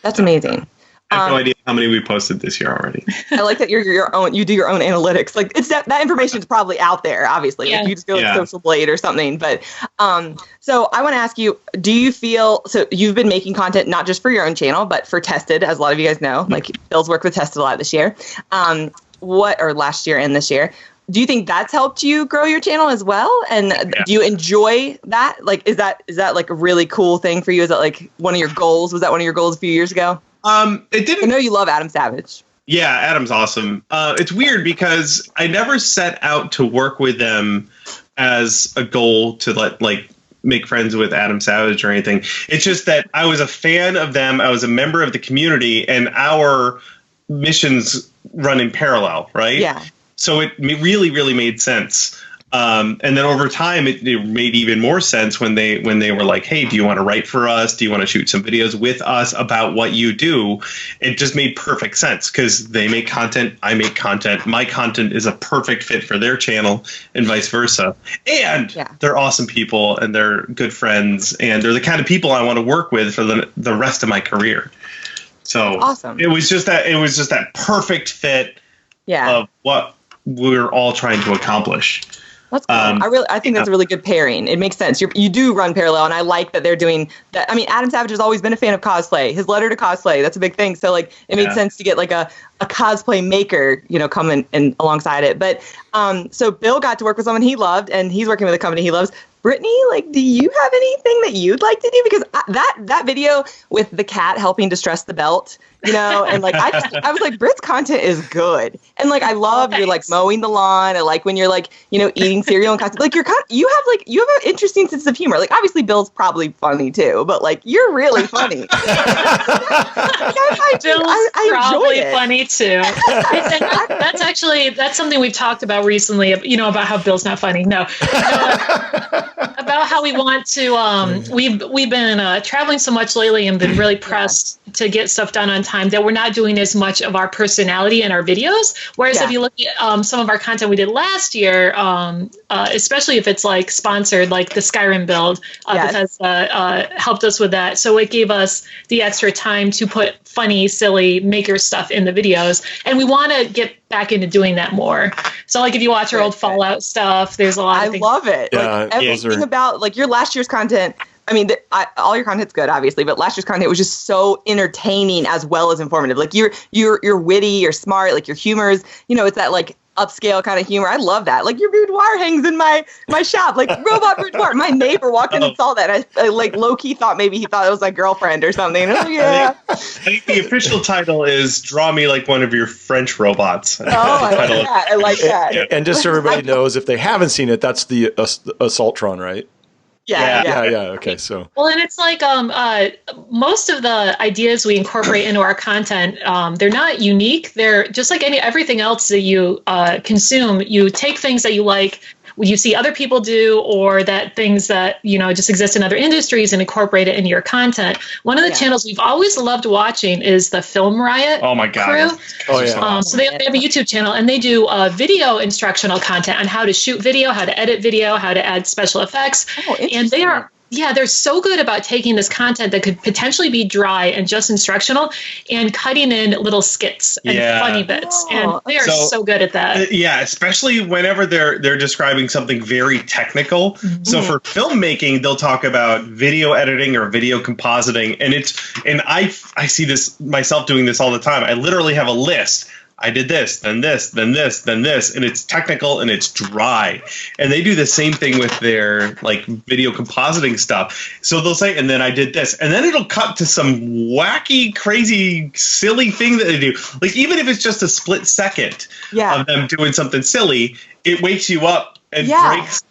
That's amazing. I have no idea how many we posted this year already. I like that you do your own analytics. Like it's that information is probably out there, obviously. Yeah. Like you just go like Social Blade or something. But so I want to ask you, do you feel so you've been making content not just for your own channel, but for Tested, as a lot of you guys know. Like Bill's worked with Tested a lot this year. Last year and this year. Do you think that's helped you grow your channel as well? And do you enjoy that? Like, is that like a really cool thing for you? Is that like one of your goals? Was that one of your goals a few years ago? It didn't. I know you love Adam Savage. Yeah, Adam's awesome. It's weird because I never set out to work with them as a goal to make friends with Adam Savage or anything. It's just that I was a fan of them. I was a member of the community, and our missions run in parallel, right? Yeah. So it really, really made sense. And then over time, it made even more sense when they were like, hey, do you want to write for us? Do you want to shoot some videos with us about what you do? It just made perfect sense because they make content. I make content. My content is a perfect fit for their channel and vice versa. And they're awesome people and they're good friends. And they're the kind of people I want to work with for the rest of my career. So awesome. It was just that perfect fit of what we're all trying to accomplish. That's cool. I think that's a really good pairing. It makes sense. You do run parallel, and I like that they're doing that. I mean, Adam Savage has always been a fan of cosplay. His letter to cosplay, that's a big thing. So, like, it made sense to get, like, a cosplay maker, come in alongside it. But so Bill got to work with someone he loved, and he's working with a company he loves. Brittany, like, do you have anything that you'd like to do? Because that video with the cat helping to stress the belt, and like I was like, Britt's content is good, and like I love your like mowing the lawn, and like when you're like eating cereal and content, like you have an interesting sense of humor. Like obviously Bill's probably funny too, but like you're really funny. I probably enjoy it. Funny too. That's something we've talked about recently. About how Bill's not funny. No. About how we want to we've been traveling so much lately and been really pressed to get stuff done on time that we're not doing as much of our personality in our videos. Whereas if you look at some of our content we did last year, especially if it's like sponsored, like the Skyrim build, because helped us with that. So it gave us the extra time to put funny, silly maker stuff in the videos. And we want to get back into doing that more. So like if you watch our old Fallout stuff, there's a lot of things. I love it. Like everything about like your last year's content. I mean, all your content's good, obviously, but last year's content was just so entertaining as well as informative. Like you're witty, you're smart, like your humor is, it's that like upscale kind of humor. I love that. Like your boudoir hangs in my shop, like robot boudoir. My neighbor walked in and saw that. I like low key thought maybe he thought it was my girlfriend or something. Oh yeah. I think the official title is "Draw Me Like One of Your French Robots." I like that. And just so everybody knows, if they haven't seen it, that's the Assaultron, right? Yeah. Okay, so. Well, and it's like most of the ideas we incorporate into our content, they're not unique. They're just like everything else that you consume. You take things that you like, you see other people do, or that things that just exist in other industries and incorporate it into your content. One of the channels we've always loved watching is the Film Riot. Oh my god! Crew. Oh yeah. So they have a YouTube channel and they do video instructional content on how to shoot video, how to edit video, how to add special effects. Oh, interesting. And they're so good about taking this content that could potentially be dry and just instructional and cutting in little skits and funny bits. And they are so good at that. Especially whenever they're describing something very technical. Mm-hmm. So for filmmaking, they'll talk about video editing or video compositing. And I see this myself doing this all the time. I literally have a list. I did this, then this, then this, then this, and it's technical and it's dry. And they do the same thing with their like video compositing stuff. So they'll say, and then I did this, and then it'll cut to some wacky, crazy, silly thing that they do. Like even if it's just a split second of them doing something silly, it wakes you up and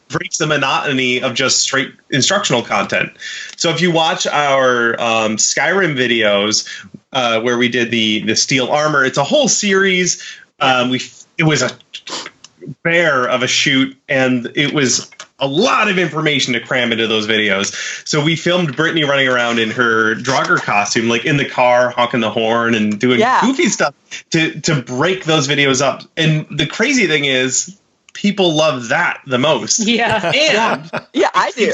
breaks the monotony of just straight instructional content. So if you watch our Skyrim videos, where we did the steel armor, it's a whole series. It was a bear of a shoot, and it was a lot of information to cram into those videos. So we filmed Brittany running around in her Draugr costume, like in the car, honking the horn and doing goofy stuff to break those videos up. And the crazy thing is, people love that the most. Yeah. And I do.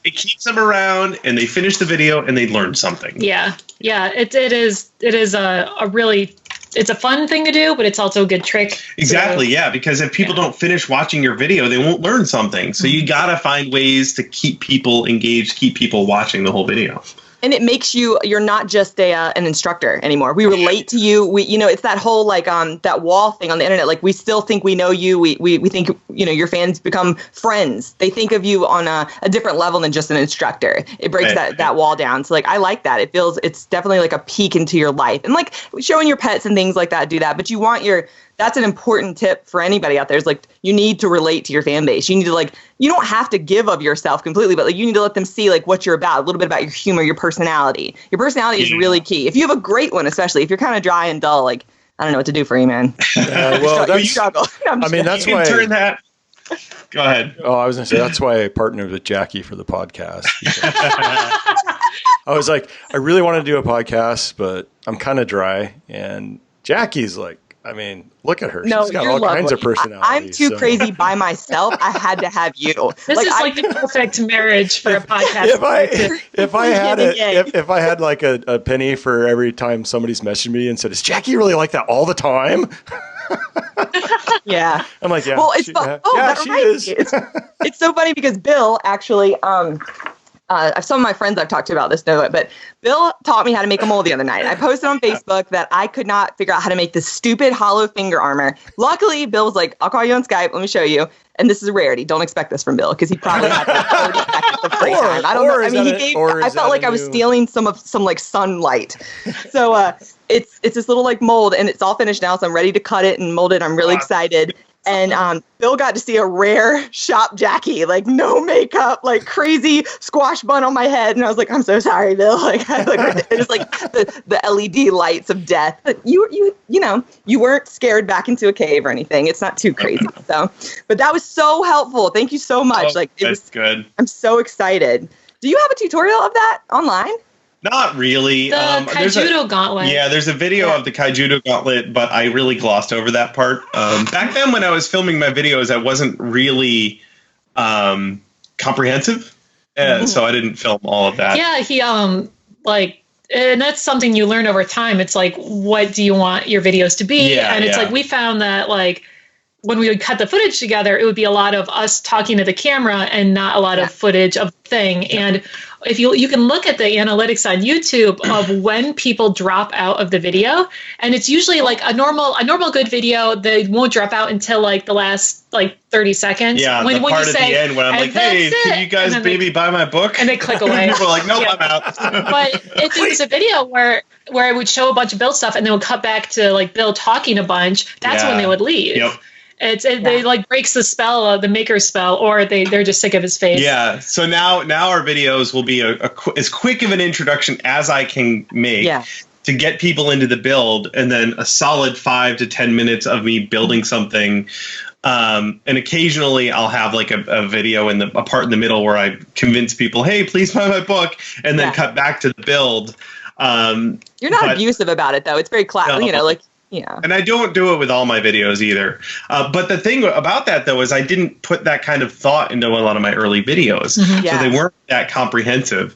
It keeps them around and they finish the video and they learn something. Yeah. Yeah. It is a really, it's a fun thing to do, but it's also a good trick. Exactly. Yeah. Because if people don't finish watching your video, they won't learn something. So you got to find ways to keep people engaged, keep people watching the whole video. And it makes you're not just an instructor anymore. We relate to you. It's that whole like that wall thing on the internet. Like we still think we know you. We think, your fans become friends. They think of you on a different level than just an instructor. It breaks that wall down. So like, I like that. It's definitely like a peek into your life, and like showing your pets and things like that do that. But you want that's an important tip for anybody out there. Is like, you need to relate to your fan base. You need to you don't have to give of yourself completely, but you need to let them see what you're about, a little bit about your humor, your personality. Your personality is really key. If you have a great one, especially if you're kind of dry and dull, I don't know what to do for you, man. Well, you struggle. That's why. Turn that. Go ahead. Oh, I was going to say, that's why I partnered with Jackie for the podcast. I was like, I really want to do a podcast, but I'm kind of dry. And Jackie's look at her. She's got all kinds of personality. I'm too crazy by myself. I had to have you. This is the perfect marriage for a podcast. If I had a penny for every time somebody's messaged me and said, "Is Jackie really like that all the time?" Yeah. I'm like, yeah. Well, it's fun. She is. It's so funny because Bill actually, some of my friends I've talked to about this know it, but Bill taught me how to make a mold the other night. I posted on Facebook that I could not figure out how to make this stupid hollow finger armor. Luckily, Bill was like, I'll call you on Skype. Let me show you. And this is a rarity. Don't expect this from Bill because he probably had 30 seconds of free time. I don't know. I mean, I felt like I was stealing some sunlight. So it's this little mold, and it's all finished now. So I'm ready to cut it and mold it. I'm really excited. And Bill got to see a rare shop Jackie, no makeup, crazy squash bun on my head. And I was like, I'm so sorry, Bill. It's the LED lights of death. But you weren't scared back into a cave or anything. It's not too crazy. So, but that was so helpful. Thank you so much. It was good. I'm so excited. Do you have a tutorial of that online? Not really. The Kaijudo Gauntlet. Yeah, there's a video of the Kaijudo Gauntlet, but I really glossed over that part. Back then when I was filming my videos, I wasn't really comprehensive, so I didn't film all of that. Yeah, he and that's something you learn over time. It's what do you want your videos to be? Yeah, and it's we found that when we would cut the footage together, it would be a lot of us talking to the camera and not a lot of footage of the thing. Yeah. And if you can look at the analytics on YouTube of when people drop out of the video, and it's usually a normal good video, they won't drop out until the last 30 seconds. Yeah, when part you at say, the end when I'm hey, can you guys maybe buy my book? And they click away. People are nope, I'm out. But if it was a video where I would show a bunch of Bill stuff and then would cut back to Bill talking a bunch, that's when they would leave. Yep. They breaks the spell, the maker's spell, or they're just sick of his face. Yeah. So now our videos will be as quick of an introduction as I can make to get people into the build, and then a solid 5 to 10 minutes of me building something. And occasionally I'll have a video in a part in the middle where I convince people, hey, please buy my book, and then cut back to the build. You're not abusive about it though. It's very classic, Yeah. And I don't do it with all my videos either. But the thing about that, though, is I didn't put that kind of thought into a lot of my early videos. Mm-hmm. So they weren't that comprehensive.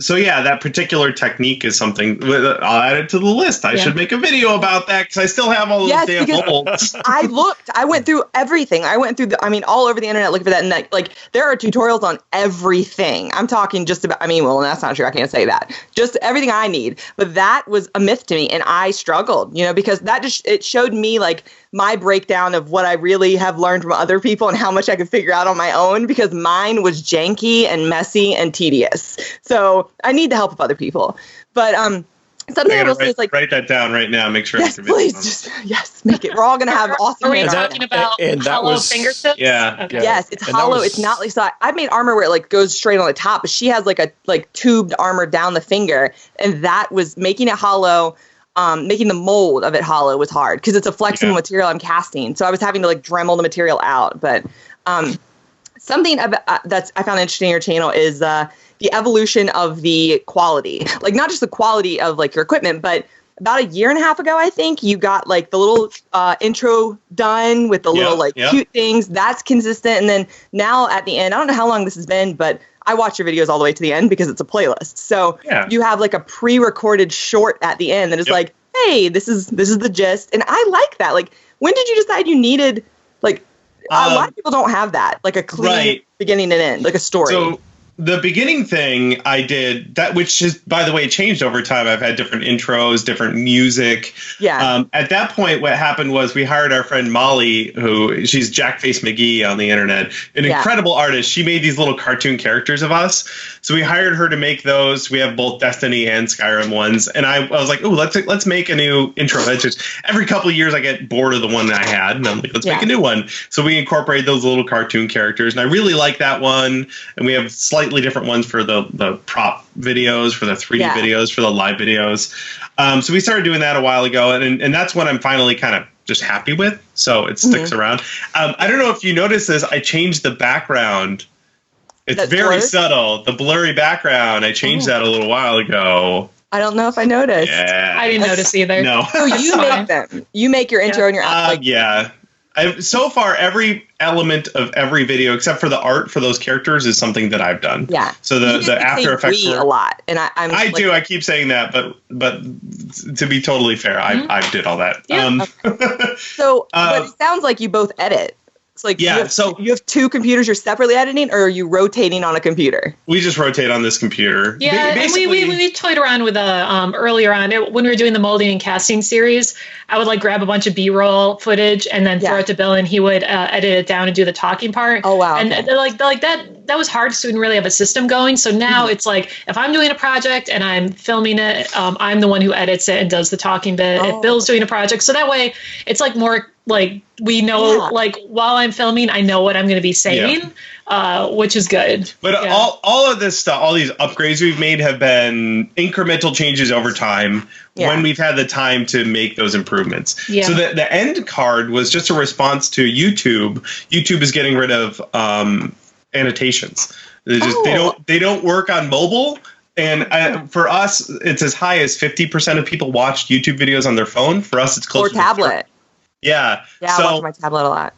So, that particular technique is something I'll add it to the list. I should make a video about that because I still have all those damn molds. I went through everything. I went through all over the internet looking for that. And there are tutorials on everything. I'm talking just about, that's not true. I can't say that. Just everything I need. But that was a myth to me. And I struggled, because it showed me my breakdown of what I really have learned from other people and how much I could figure out on my own, because mine was janky and messy and tedious. So I need the help of other people. But something I will say is write that down right now. Make sure. Yes, please. Make it. We're all gonna have awesome. Are we talking about hollow fingertips? Yeah. Okay. Yes, it's hollow. It's not so I've made armor where it goes straight on the top, but she has a tubed armor down the finger, and that was making it hollow. Making the mold of it hollow was hard because it's a flexible material I'm casting. So I was having to Dremel the material out. But something that's I found interesting in your channel is the evolution of the quality. Not just the quality of your equipment, but about a year and a half ago, I think you got the little intro done with the little cute things. That's consistent. And then now at the end, I don't know how long this has been, but I watch your videos all the way to the end because it's a playlist. So you have a pre-recorded short at the end that is hey, this is the gist. And I like that. When did you decide you needed a lot of people don't have that, a clean beginning and end, a story. So the beginning thing I did, that which has, by the way, changed over time. I've had different intros, different music. Yeah. At that point, what happened was we hired our friend Molly, she's Jackface McGee on the internet, an incredible artist. She made these little cartoon characters of us. So we hired her to make those. We have both Destiny and Skyrim ones. And I was like, oh, let's make a new intro. That's just every couple of years I get bored of the one that I had. And I'm like, let's make a new one. So we incorporate those little cartoon characters. And I really like that one. And we have slightly different ones for the prop videos, for the 3D videos, for the live videos. So we started doing that a while ago, and that's what I'm finally kind of just happy with. So it sticks around. I don't know if you noticed this. I changed the background. It's very subtle. The blurry background. I changed that a little while ago. I don't know if I noticed. Yeah. I didn't notice either. No. So you make them. You make your intro and your outro. Yeah. So far, every element of every video, except for the art for those characters, is something that I've done. Yeah. So the After Effects a lot, and I do. I keep saying that, but to be totally fair, I did all that. Yeah. So, but it sounds like you both edit. It's like you have two computers you're separately editing, or are you rotating on a computer? We just rotate on this computer. Yeah, and we toyed around with earlier on when we were doing the molding and casting series. I would like grab a bunch of B-roll footage and then throw it to Bill, and he would edit it down and do the talking part. Oh wow! And like that was hard because we didn't really have a system going. So now it's like if I'm doing a project and I'm filming it, I'm the one who edits it and does the talking bit. If Bill's doing a project, so that way it's like more like we know like while I'm filming, I know what I'm going to be saying, which is good. But all of this stuff, all these upgrades we've made have been incremental changes over time when we've had the time to make those improvements. Yeah. So the end card was just a response to YouTube. YouTube is getting rid of annotations. They don't work on mobile. And for us, it's as high as 50% of people watch YouTube videos on their phone. For us, it's closer to tablet. Yeah. Yeah, I watch my tablet a lot.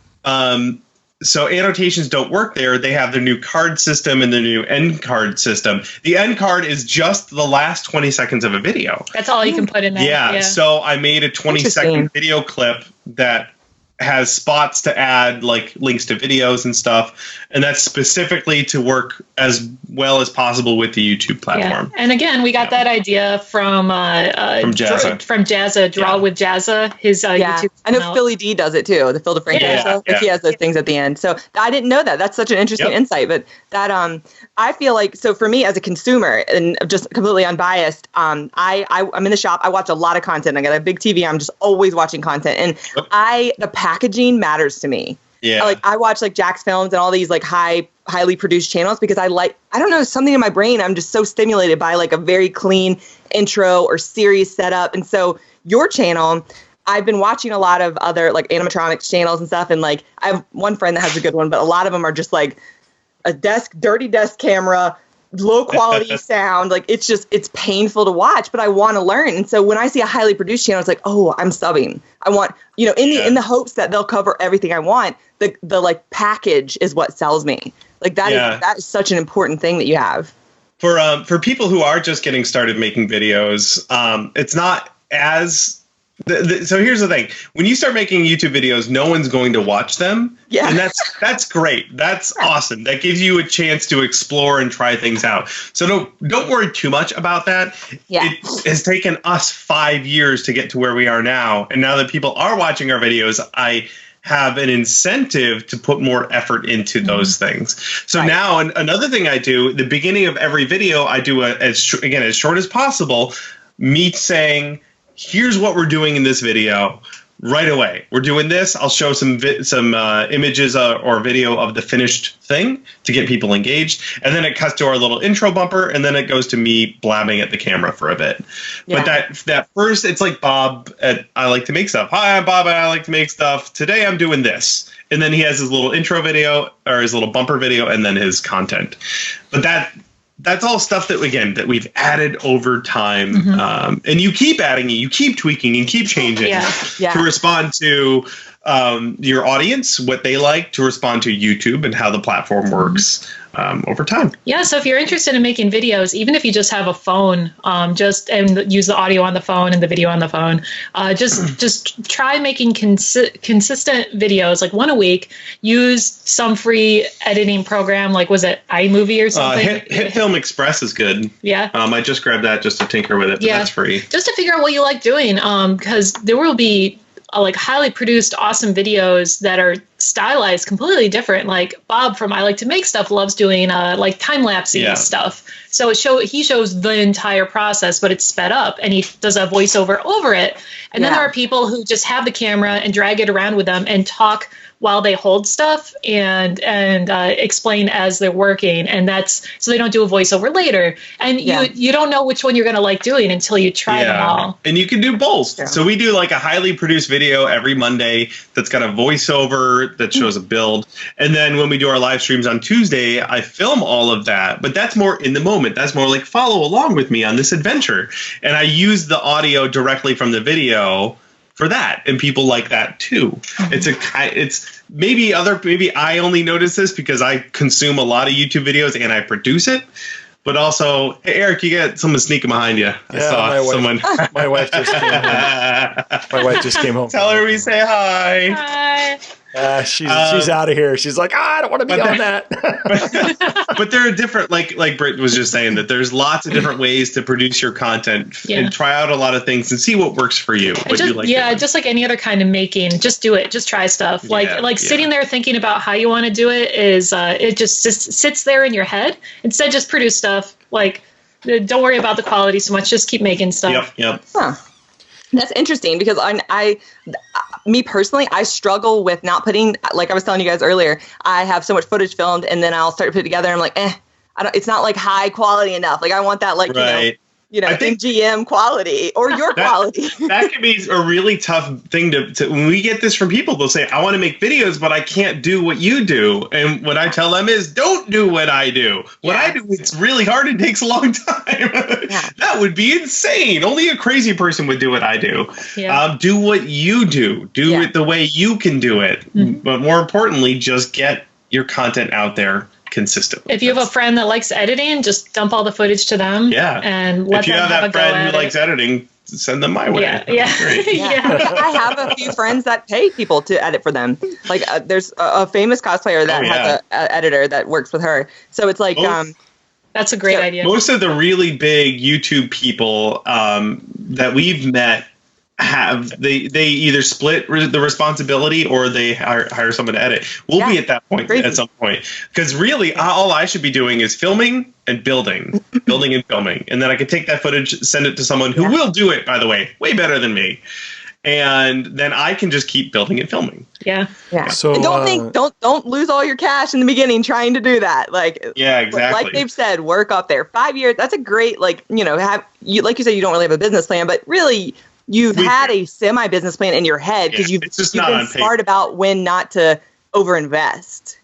So annotations don't work there. They have their new card system and the new end card system. The end card is just the last 20 seconds of a video. That's all you can put in there. Yeah. So I made a 20-second video clip that has spots to add, like links to videos and stuff, and that's specifically to work as well as possible with the YouTube platform. Yeah. And again, we got that idea from Jazza. From Jazza, Draw with Jazza, his YouTube. I know Philly D does it too. The Phil DeFranco show. He has those things at the end. So I didn't know that. That's such an interesting insight. But that I feel like, so for me as a consumer and just completely unbiased, I'm in the shop. I watch a lot of content. I got a big TV. I'm just always watching content, and the packaging matters to me. Yeah. Like I watch like Jack's Films and all these like highly produced channels because I don't know, something in my brain. I'm just so stimulated by like a very clean intro or series setup. And so your channel, I've been watching a lot of other like animatronics channels and stuff. And like I have one friend that has a good one, but a lot of them are just like a dirty desk camera, low quality sound. Like it's painful to watch, but I want to learn. And so when I see a highly produced channel, it's like, oh, I'm subbing. I want, in the hopes that they'll cover everything I want. The like package is what sells me. Like that is such an important thing that you have. For people who are just getting started making videos, it's not as. So here's the thing: when you start making YouTube videos, no one's going to watch them, and that's great. That's awesome. That gives you a chance to explore and try things out. So don't worry too much about that. Yeah. It has taken us 5 years to get to where we are now, and now that people are watching our videos, I have an incentive to put more effort into those things. So now another thing I do, the beginning of every video, I do as short as possible, me saying, here's what we're doing in this video right away. We're doing this. I'll show some images or video of the finished thing to get people engaged. And then it cuts to our little intro bumper, and then it goes to me blabbing at the camera for a bit. Yeah. But that first, it's like Bob at I Like to Make Stuff. Hi, I'm Bob and I like to make stuff. Today I'm doing this. And then he has his little intro video or his little bumper video and then his content. But that's all stuff that we've added over time, and you keep adding it, you keep tweaking and keep changing to respond to your audience, what they like, to respond to YouTube and how the platform works over time. Yeah, so if you're interested in making videos, even if you just have a phone, and use the audio on the phone and the video on the phone, just try making consistent videos, like one a week. Use some free editing program, like was it iMovie or something? Hit Film Express is good. Yeah. I just grabbed that just to tinker with it, but that's free. Just to figure out what you like doing, because there will be like highly produced, awesome videos that are stylized completely different. Like Bob from I Like to Make Stuff loves doing like time-lapsey stuff. So he shows the entire process, but it's sped up, and he does a voiceover over it. And then there are people who just have the camera and drag it around with them and talk while they hold stuff and explain as they're working, and that's so they don't do a voiceover later. And you don't know which one you're going to like doing until you try them all. And you can do both. Yeah. So we do like a highly produced video every Monday that's got a voiceover that shows a build, and then when we do our live streams on Tuesday, I film all of that. But that's more in the moment. That's more like follow along with me on this adventure, and I use the audio directly from the video for that, and people like that too. It's maybe I only notice this because I consume a lot of YouTube videos and I produce it, but also, hey Eric, you got someone sneaking behind you. I saw someone. My wife just came home. My wife just came home. Tell her we say hi. Hi. She's out of here. She's like, I don't want to be on that. But there are different, like Britt was just saying, that there's lots of different ways to produce your content and try out a lot of things and see what works for you. Just like any other kind of making, just do it. Just try stuff. Sitting there thinking about how you want to do it is it just sits there in your head. Instead, just produce stuff. Like, don't worry about the quality so much. Just keep making stuff. Yep. Huh. That's interesting because me personally, I struggle with not putting, like I was telling you guys earlier, I have so much footage filmed and then I'll start to put it together and I'm like, it's not like high quality enough. Like I want that I think MGM quality or your quality. That can be a really tough thing to when we get this from people, they'll say, I want to make videos, but I can't do what you do. And what I tell them is, don't do what I do. What I do, it's really hard and takes a long time. That would be insane. Only a crazy person would do what I do. Yeah. Do what you do. Do it the way you can do it. Mm-hmm. But more importantly, just get your content out there consistently. If you have a friend that likes editing, just dump all the footage to them. Yeah. And let them have a go at it. If you have that friend who likes editing, send them my way. Yeah. I have a few friends that pay people to edit for them. Like there's a famous cosplayer that has an editor that works with her. So it's like that's a great idea. Most of the really big YouTube people that we've met they either split the responsibility or they hire someone to edit. We'll be at that point at some point, because really all I should be doing is filming and building and filming, and then I can take that footage, send it to someone who will do it, by the way, way better than me, and then I can just keep building and filming. Yeah. So and don't lose all your cash in the beginning trying to do that. Like exactly. Like they've said, work up there 5 years. That's a great like you said, you don't really have a business plan, but really. You've had a semi-business plan in your head because you've been smart about when not to overinvest.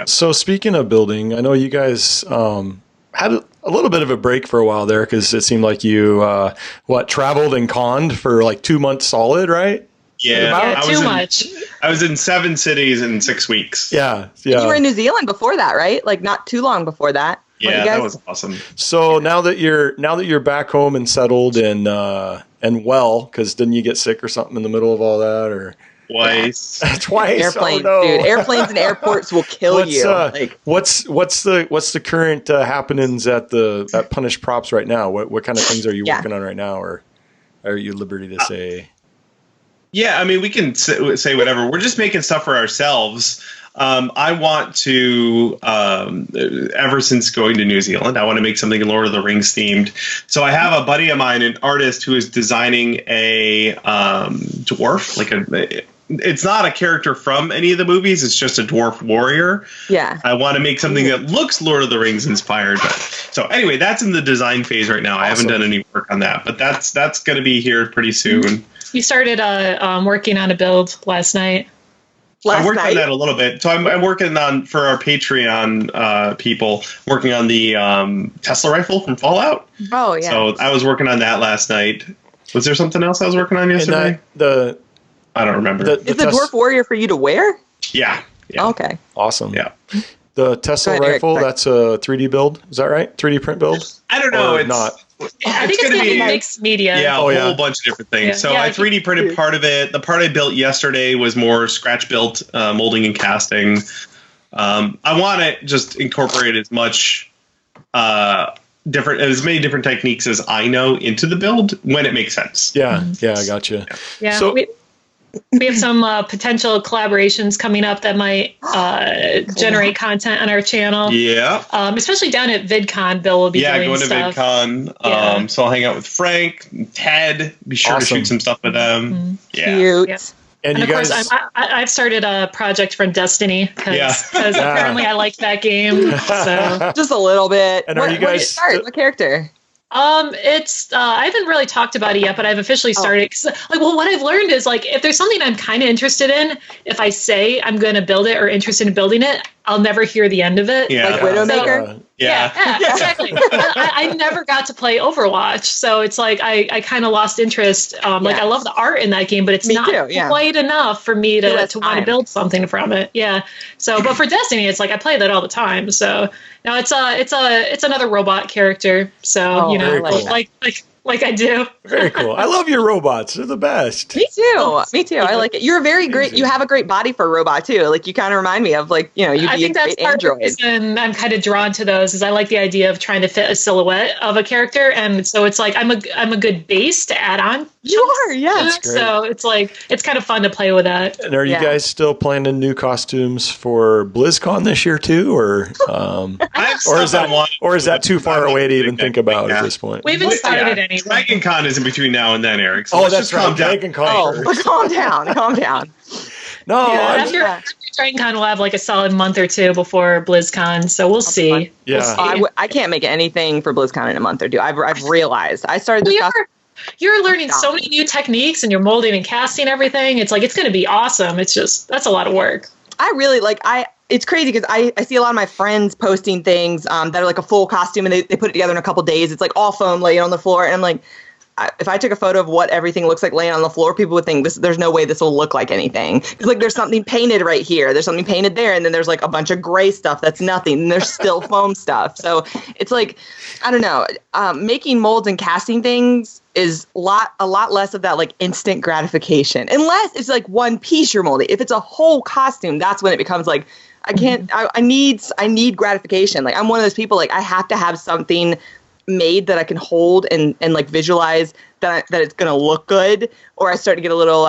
So speaking of building, I know you guys had a little bit of a break for a while there because it seemed like you traveled and conned for like 2 months solid, right? Yeah, too much. I was in 7 cities in 6 weeks. Yeah. And you were in New Zealand before that, right? Like not too long before that. Yeah, that was awesome. So now that you're back home and settled and well, because didn't you get sick or something in the middle of all that, or twice? Twice. Airplanes, dude. Airplanes and airports will kill you. What's the current happenings at Punished Props right now? What kind of things are you working on right now, or are you at liberty to say? Yeah, I mean, we can say whatever. We're just making stuff for ourselves. I want to, ever since going to New Zealand, I want to make something Lord of the Rings themed. So I have a buddy of mine, an artist, who is designing a dwarf. It's not a character from any of the movies. It's just a dwarf warrior. Yeah. I want to make something that looks Lord of the Rings inspired. So anyway, that's in the design phase right now. Awesome. I haven't done any work on that, but that's going to be here pretty soon. You started working on a build last night. I worked on that a little bit. So I'm working on, for our Patreon people, working on the Tesla rifle from Fallout. Oh, yeah. So I was working on that last night. Was there something else I was working on yesterday? I don't remember. Is the Dwarf Warrior for you to wear? Yeah. Oh, okay. Awesome. Yeah. The Tesla rifle, that's a 3D build. Is that right? 3D print build? I don't know. It's not. I think it's going to be mixed media. Yeah, a whole bunch of different things. Yeah. So I 3D printed part of it. The part I built yesterday was more scratch built molding and casting. I want to just incorporate as much as many different techniques as I know into the build when it makes sense. Yeah, I gotcha. Yeah, so we have some potential collaborations coming up that might generate content on our channel. Yeah. Especially down at VidCon, Bill will be doing stuff. Yeah, going to VidCon. So I'll hang out with Frank, Ted. Be sure to shoot some stuff with them. Mm-hmm. Yeah. Cute. Yeah. And of course, I've started a project from Destiny because apparently I like that game. So just a little bit. And are you guys what character? It's I haven't really talked about it yet, but I've officially started. What I've learned is if there's something I'm kind of interested in, if I say I'm going to build it or interested in building it, I'll never hear the end of it. Yeah. Like Widowmaker? Yeah, exactly. I never got to play Overwatch, so it's I kind of lost interest. I love the art in that game, but it's not quite enough for me to want to build something from it. Yeah. So, but for Destiny, it's I play that all the time. So now it's another robot character. So like I do. Very cool. I love your robots. They're the best. Me too. I like it. You're very great. You have a great body for a robot too. You kind of remind me of you'd be I think that's part of the reason I'm kind of drawn to those is I like the idea of trying to fit a silhouette of a character, and so it's I'm a good base to add on. You are, yeah. So it's kind of fun to play with that. And are you guys still planning new costumes for BlizzCon this year too, or is that too far away to even think about at this point? We haven't started anything. Dragon Con is in between now and then, Eric. So that's right. Dragon Con. Calm down. No. After Dragon Con, we'll have a solid month or two before BlizzCon, so we'll see. Yeah. We'll see. I can't make anything for BlizzCon in a month or two. I've realized. I started this. You're learning so many new techniques, and you're molding and casting everything. It's it's going to be awesome. It's just that's a lot of work. I really it's crazy because I see a lot of my friends posting things that are a full costume, and they put it together in a couple days. It's all foam laying on the floor, and I'm if I took a photo of what everything looks like laying on the floor, people would think there's no way this will look like anything. Because there's something painted right here, there's something painted there, and then there's a bunch of gray stuff that's nothing, and there's still foam stuff. So it's I don't know, making molds and casting things is a lot less of that instant gratification, unless it's one piece you're molding. If it's a whole costume, that's when it becomes I can't. I need gratification. I'm one of those people. I have to have something made that I can hold and visualize that it's gonna look good, or I start to get a little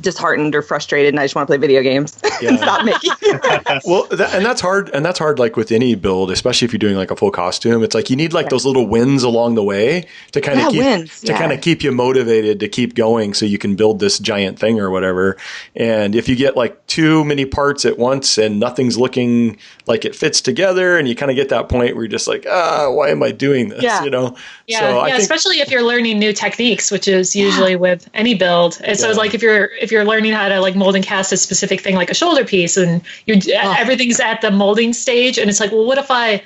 disheartened or frustrated, and I just want to play video games and stop making. Well, that's hard. And that's hard, with any build, especially if you're doing a full costume. It's you need those little wins along the way to kind of keep you motivated to keep going, so you can build this giant thing or whatever. And if you get too many parts at once and nothing's looking like it fits together, and you kind of get that point where you're just why am I doing this? Yeah. Yeah. So especially if you're learning new techniques, which is usually with any build. And so if you're learning how to mold and cast a specific thing like a shoulder piece, and everything's at the molding stage, and it's what if I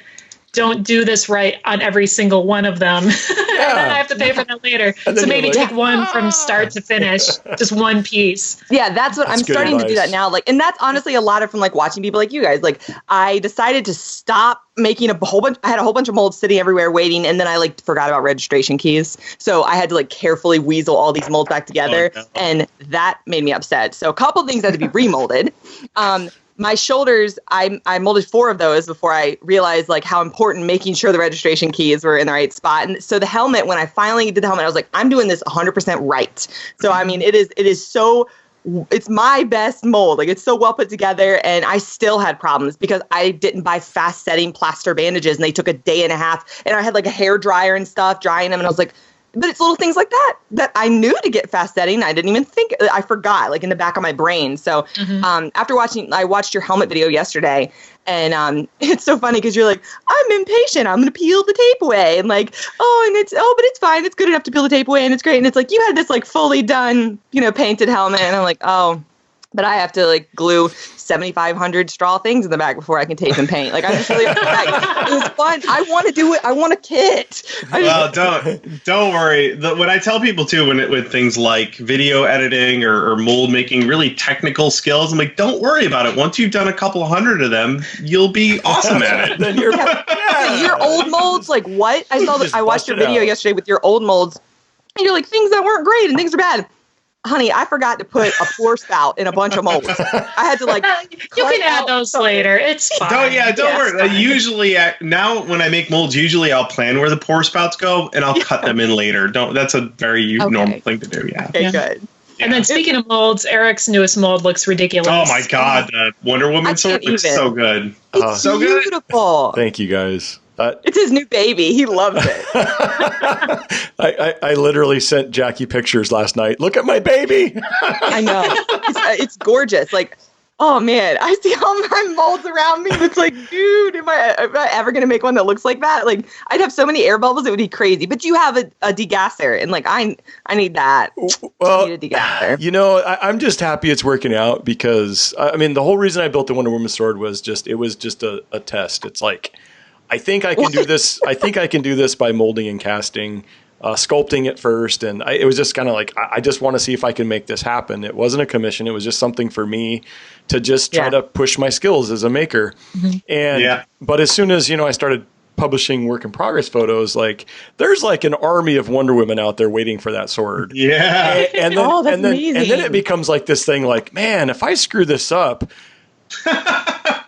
don't do this right on every single one of them? And then I have to pay for that later. So maybe take one from start to finish, just one piece. Yeah, that's what I'm starting to do that now. And that's honestly a lot of from watching people like you guys. I decided to stop making a whole bunch. I had a whole bunch of molds sitting everywhere waiting, and then I forgot about registration keys. So I had to carefully weasel all these molds back together, and that made me upset. So a couple things had to be remolded. My shoulders, I molded 4 of those before I realized how important making sure the registration keys were in the right spot. And so the helmet, when I finally did the helmet, I was I'm doing this 100% right. So I mean, it's my best mold. It's so well put together, and I still had problems because I didn't buy fast setting plaster bandages, and they took a day and a half, and I had a hair dryer and stuff drying them, and I was but it's little things like that I knew to get fast setting. I didn't even think, I forgot, in the back of my brain. So after I watched your helmet video yesterday, and it's so funny because you're I'm impatient. I'm going to peel the tape away. And but it's fine. It's good enough to peel the tape away, and it's great. And it's you had this fully done, painted helmet. And I'm But I have to like glue 7,500 straw things in the back before I can tape and paint. Like I'm just really upset. It was fun. I want to do it. I want a kit. Well, don't worry. When I tell people too, with things like video editing or mold making, really technical skills, I'm like, don't worry about it. Once you've done a couple hundred of them, you'll be awesome at it. Then you're your old molds, like what? I watched your video yesterday with your old molds, and you're like things that weren't great and things are bad. Honey, I forgot to put a pour spout in a bunch of molds. I had to like. You can add those later. It's fine. Don't worry. Usually, now when I make molds, usually I'll plan where the pour spouts go, and I'll cut them in later. That's a very normal thing to do. Yeah. Okay, good. Yeah. And then speaking of molds, Eric's newest mold looks ridiculous. Oh my God, the Wonder Woman sword looks so good. It's so beautiful. Thank you guys. It's his new baby. He loves it. I literally sent Jackie pictures last night. Look at my baby. I know. It's gorgeous. Like, oh man, I see all my molds around me. It's like, dude, am I ever going to make one that looks like that? Like, I'd have so many air bubbles, it would be crazy. But you have a degasser, and like, I need that. Well, I need a degasser. You know, I'm just happy it's working out because, I mean, the whole reason I built the Wonder Woman sword was just a test. It's like, I think I can do this. I think I can do this by molding and casting, sculpting it first. And it was just kind of like, I just want to see if I can make this happen. It wasn't a commission. It was just something for me to just try to push my skills as a maker. Mm-hmm. And, but as soon as, I started publishing work in progress photos, like there's like an army of Wonder Women out there waiting for that sword. Yeah. And then it becomes like this thing like, man, if I screw this up,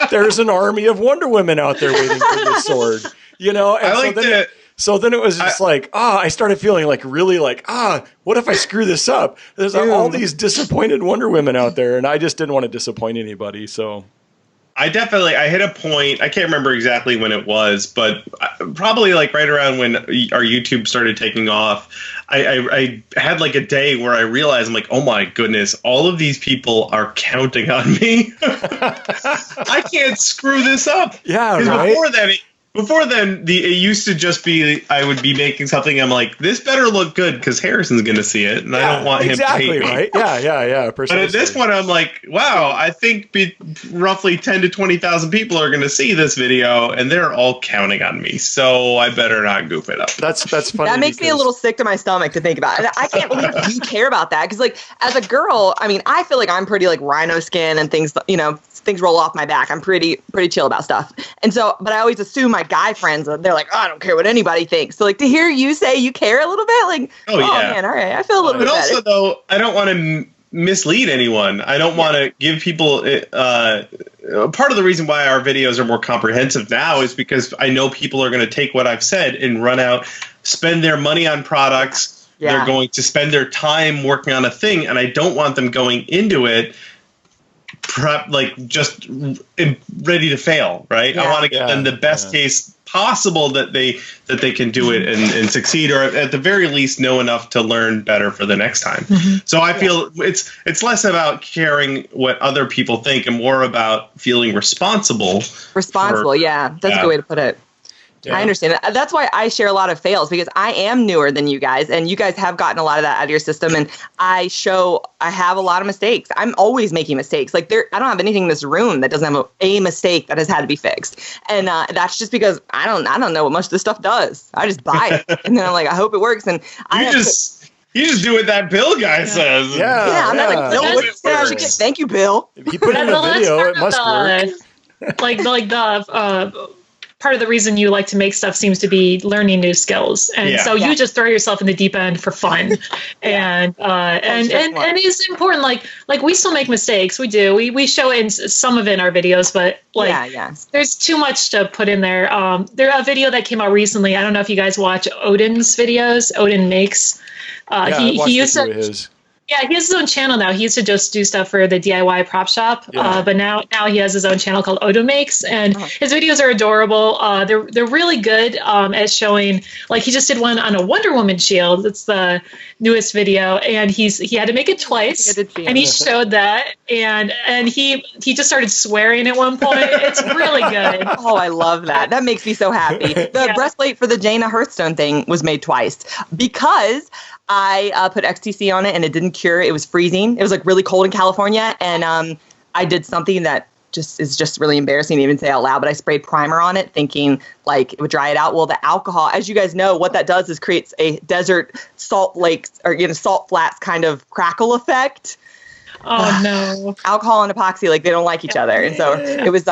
there's an army of Wonder Women out there waiting for this sword, And so then it was just I started feeling like really like, what if I screw this up? There's all these disappointed Wonder Women out there, and I just didn't want to disappoint anybody. So I hit a point, I can't remember exactly when it was, but probably like right around when our YouTube started taking off, I had like a day where I realized, I'm like, oh my goodness, all of these people are counting on me. I can't screw this up. Yeah, right? Before then, it used to just be I would be making something. I'm like, this better look good because Harrison's going to see it, and I don't want him to hate me. Right? Yeah. Precisely. But at this point, I'm like, wow, I think roughly 10 to 20,000 people are going to see this video, and they're all counting on me. So I better not goof it up. That's funny. That makes me a little sick to my stomach to think about. And I can't believe you care about that because, like, as a girl, I mean, I feel like I'm pretty like rhino skin and things, things roll off my back. I'm pretty chill about stuff. And so, but I always assume my guy friends, they're like, I don't care what anybody thinks. So like to hear you say you care a little bit, like, man, all right, I feel a little bit better. But also though, I don't want to mislead anyone. I don't want to give people, part of the reason why our videos are more comprehensive now is because I know people are going to take what I've said and run out, spend their money on products. Yeah. They're going to spend their time working on a thing, and I don't want them going into it just ready to fail, right? I want to give them the best case possible that they can do it and succeed, or at the very least know enough to learn better for the next time. Mm-hmm. So I feel it's less about caring what other people think and more about feeling responsible. That's a good way to put it. Yeah. I understand. That's why I share a lot of fails, because I am newer than you guys, and you guys have gotten a lot of that out of your system. And I have a lot of mistakes. I'm always making mistakes. Like I don't have anything in this room that doesn't have a mistake that has had to be fixed. And that's just because I don't know what much of this stuff does. I just buy it, and then I'm like, I hope it works. And you just do what that Bill guy says. Yeah. I'm not like, Bill, what I should get? Thank you, Bill. He put it in the video. It must work. Part of the reason you like to make stuff seems to be learning new skills, and so you just throw yourself in the deep end for fun, and it's important. Like we still make mistakes. We do. We show it in some of it in our videos, but there's too much to put in there. There's a video that came out recently. I don't know if you guys watch Odin's videos. Odin makes. He used to. Yeah, he has his own channel now. He used to just do stuff for the DIY prop shop, but now he has his own channel called Odo Makes, and his videos are adorable. They're really good at showing. Like he just did one on a Wonder Woman shield. It's the newest video, and he had to make it twice, and he showed that, and he just started swearing at one point. It's really good. Oh, I love that. That makes me so happy. The breastplate for the Jaina Hearthstone thing was made twice because I put XTC on it and it didn't cure. It was freezing. It was like really cold in California. And I did something that is just really embarrassing to even say out loud, but I sprayed primer on it thinking like it would dry it out. Well, the alcohol, as you guys know, what that does is creates a desert salt lakes or salt flats kind of crackle effect. Oh no. Alcohol and epoxy, like they don't like each other. And so it was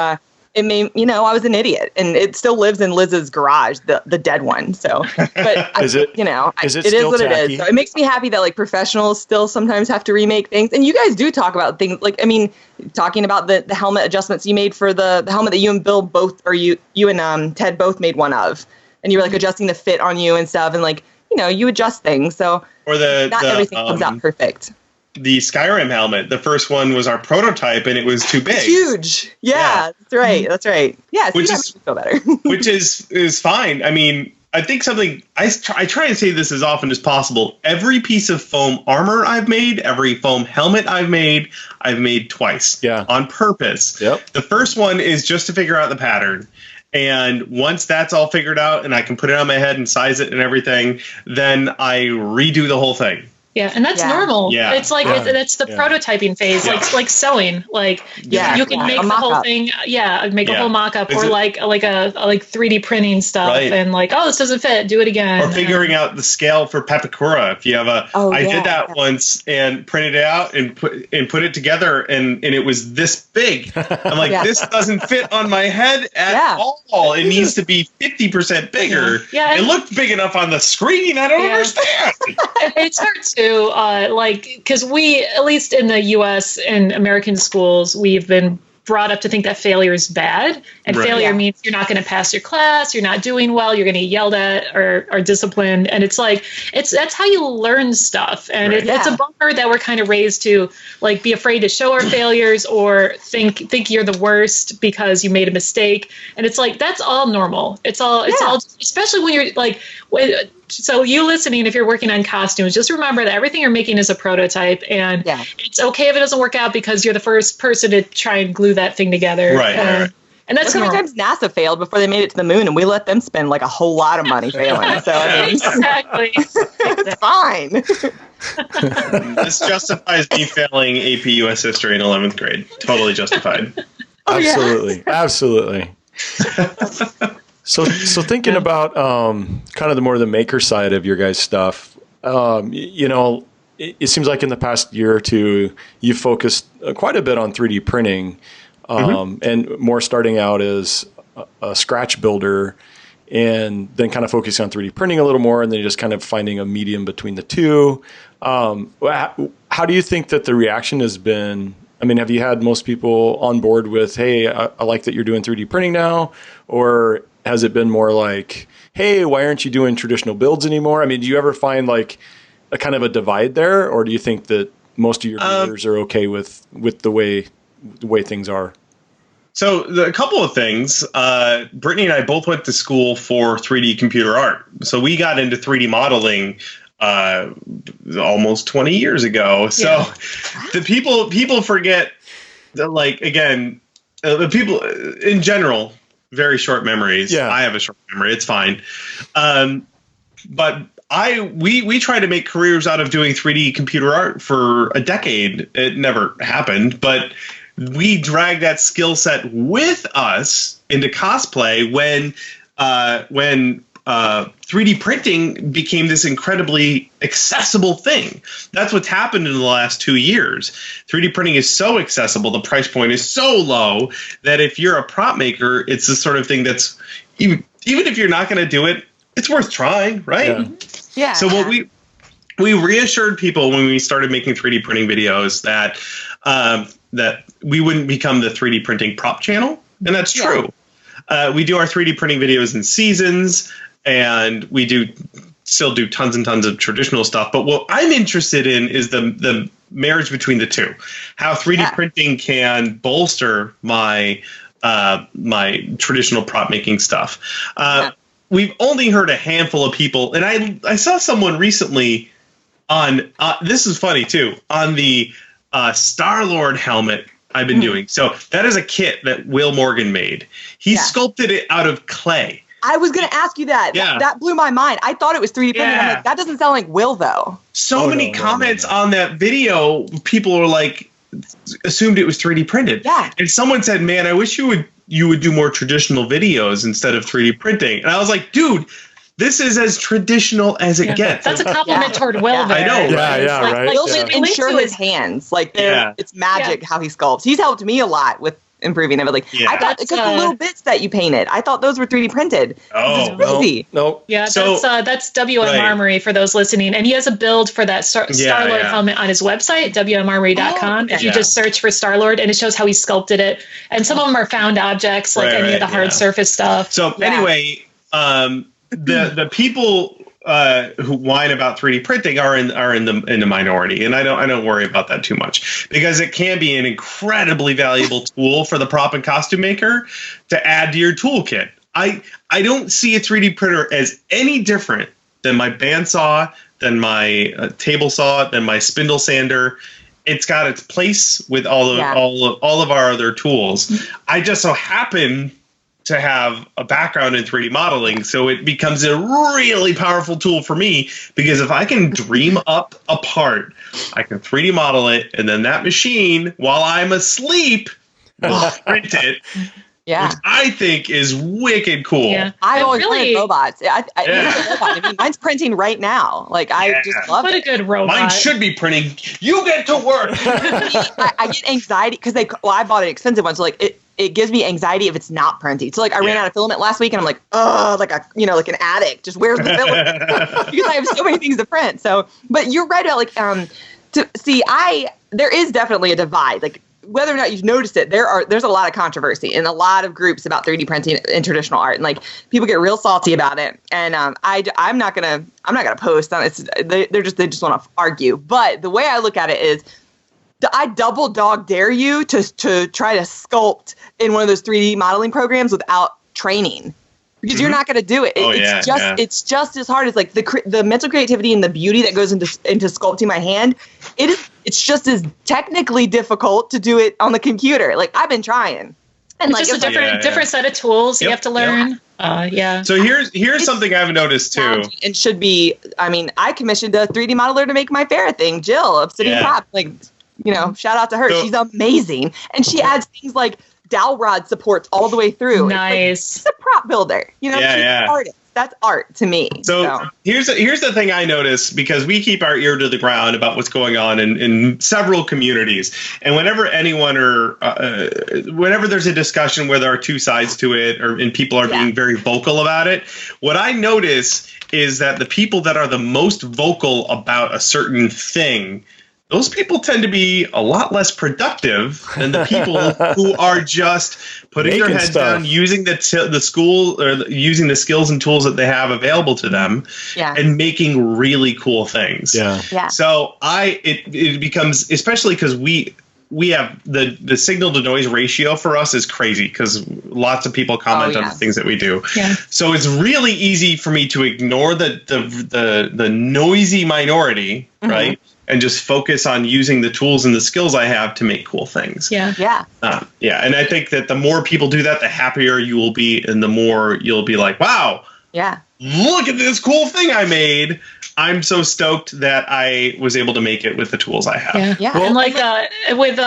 it made, I was an idiot, and it still lives in Liz's garage, the dead one. So, but is it is what tacky? it is. So it makes me happy that like professionals still sometimes have to remake things. And you guys do talk about things like, talking about the helmet adjustments you made for the helmet that you and Bill both, or you and Ted both made one of, and you were like adjusting the fit on you and stuff. And like, you adjust things. So or not everything comes out perfect. The Skyrim helmet, the first one was our prototype, and it was too big. Huge. Yeah. That's right. That's right. Yeah. So which is feel better. Which is fine. I mean, I think something I try and say this as often as possible. Every piece of foam armor I've made, every foam helmet I've made twice. Yeah. On purpose. Yep. The first one is just to figure out the pattern. And once that's all figured out and I can put it on my head and size it and everything, then I redo the whole thing. Yeah, and that's normal. Yeah. It's like it's the prototyping phase, like sewing. Like you can make the whole thing. Yeah, make a whole mock-up, or like 3D printing stuff, and like, this doesn't fit, do it again. Or figuring out the scale for Pepakura. If you have I did that once and printed it out and put it together, and it was this big. I'm like, this doesn't fit on my head at all. It needs to be 50% bigger. Yeah, it looked big enough on the screen. I don't understand. It's hard to. Because we, at least in the U.S. and American schools, we've been brought up to think that failure is bad, and failure means you're not going to pass your class, you're not doing well, you're going to get yelled at or disciplined, and it's like that's how you learn stuff, and it's a bummer that we're kind of raised to like be afraid to show our failures or think you're the worst because you made a mistake, and it's like that's all normal. It's all especially when you're like. So you listening, if you're working on costumes, just remember that everything you're making is a prototype, and it's okay if it doesn't work out because you're the first person to try and glue that thing together. Right. And that's how many times NASA failed before they made it to the moon, and we let them spend like a whole lot of money failing. So exactly, it's fine. This justifies me failing AP US History in 11th grade. Totally justified. Absolutely. So thinking about kind of the maker side of your guys' stuff, it seems like in the past year or two, you've focused quite a bit on 3D printing, and more starting out as a scratch builder, and then kind of focusing on 3D printing a little more, and then just kind of finding a medium between the two. How do you think that the reaction has been? I mean, have you had most people on board with, hey, I like that you're doing 3D printing now, or has it been more like, hey, why aren't you doing traditional builds anymore? I mean, do you ever find like a kind of a divide there, or do you think that most of your viewers are okay with the way things are? So a couple of things. Brittany and I both went to school for 3D computer art. So we got into 3D modeling almost 20 years ago. So the people forget that, like, again, the people in general, very short memories. Yeah. I have a short memory. It's fine. But we tried to make careers out of doing 3D computer art for a decade. It never happened, but we dragged that skill set with us into cosplay when 3D printing became this incredibly accessible thing. That's what's happened in the last 2 years. 3D printing is so accessible, the price point is so low that if you're a prop maker, it's the sort of thing that's, even if you're not going to do it, it's worth trying, right? Yeah. So what we reassured people when we started making 3D printing videos that that we wouldn't become the 3D printing prop channel, and that's true. We do our 3D printing videos in seasons, and we still do tons and tons of traditional stuff. But what I'm interested in is the marriage between the two, how 3D printing can bolster my my traditional prop making stuff. We've only heard a handful of people, and I saw someone recently on this is funny too, on the Star-Lord helmet I've been doing. So that is a kit that Will Morgan made. He sculpted it out of clay. I was going to ask you that. Yeah. That blew my mind. I thought it was 3D printed. Yeah. I'm like, that doesn't sound like Will, though. So many comments on that video, people were like, assumed it was 3D printed. Yeah. And someone said, man, I wish you would do more traditional videos instead of 3D printing. And I was like, dude, this is as traditional as it gets. That's a compliment toward Will. There. I know, right? Like, Will should ensure his hands. Like, it's magic how he sculpts. He's helped me a lot with improving it. But like, I thought because the little bits that you painted, I thought those were 3D printed. Oh, crazy. No. Yeah, that's WM Armory for those listening, and he has a build for that Star-Lord helmet on his website, WMArmory.com. If you just search for Star-Lord, and it shows how he sculpted it, and some of them are found objects, like any of the hard surface stuff. So anyway, the people who whine about 3D printing are in the minority, and I don't worry about that too much, because it can be an incredibly valuable tool for the prop and costume maker to add to your toolkit. I don't see a 3D printer as any different than my bandsaw, than my table saw, than my spindle sander. It's got its place with all of our other tools. I just so happen to have a background in 3D modeling, so it becomes a really powerful tool for me, because if I can dream up a part, I can 3D model it, and then that machine, while I'm asleep, will print it. Yeah, which I think is wicked cool. Yeah. I always wanted robots. I mean, mine's printing right now. Like, I just love it. What a good robot. Mine should be printing. You get to work. I get anxiety because I bought an expensive one, so like it gives me anxiety if it's not printing. So like I ran out of filament last week, and I'm like, oh, like an addict. Just where's the filament? Because I have so many things to print. So, but you're right about like there is definitely a divide. Like, whether or not you've noticed it, there's a lot of controversy in a lot of groups about 3D printing in traditional art, and like people get real salty about it. And I'm not gonna post on it. They just want to argue. But the way I look at it is, I double dog dare you to try to sculpt in one of those 3D modeling programs without training, because you're not going to do it. It's just as hard as like the mental creativity and the beauty that goes into sculpting my hand. It's just as technically difficult to do it on the computer. Like, I've been trying. And it's just a different set of tools you have to learn. So here's something I've noticed too. And should be, I mean, I commissioned a 3D modeler to make my Farrah thing, Jill of City Prop. Like, shout out to her. She's amazing. And she adds things like dowel rod supports all the way through. Nice. She's a prop builder. She's an artist. That's art to me. So here's the thing I notice, because we keep our ear to the ground about what's going on in several communities, and whenever whenever there's a discussion where there are two sides to it, and people are being very vocal about it, what I notice is that the people that are the most vocal about a certain thing, those people tend to be a lot less productive than the people who are just putting their heads down, using the school or using the skills and tools that they have available to them, and making really cool things. So it becomes, especially because we have the signal to noise ratio for us is crazy, because lots of people comment on the things that we do. So it's really easy for me to ignore the noisy minority, right? And just focus on using the tools and the skills I have to make cool things. And I think that the more people do that, the happier you will be, and the more you'll be like, wow, look at this cool thing I made. I'm so stoked that I was able to make it with the tools I have. Well, and like with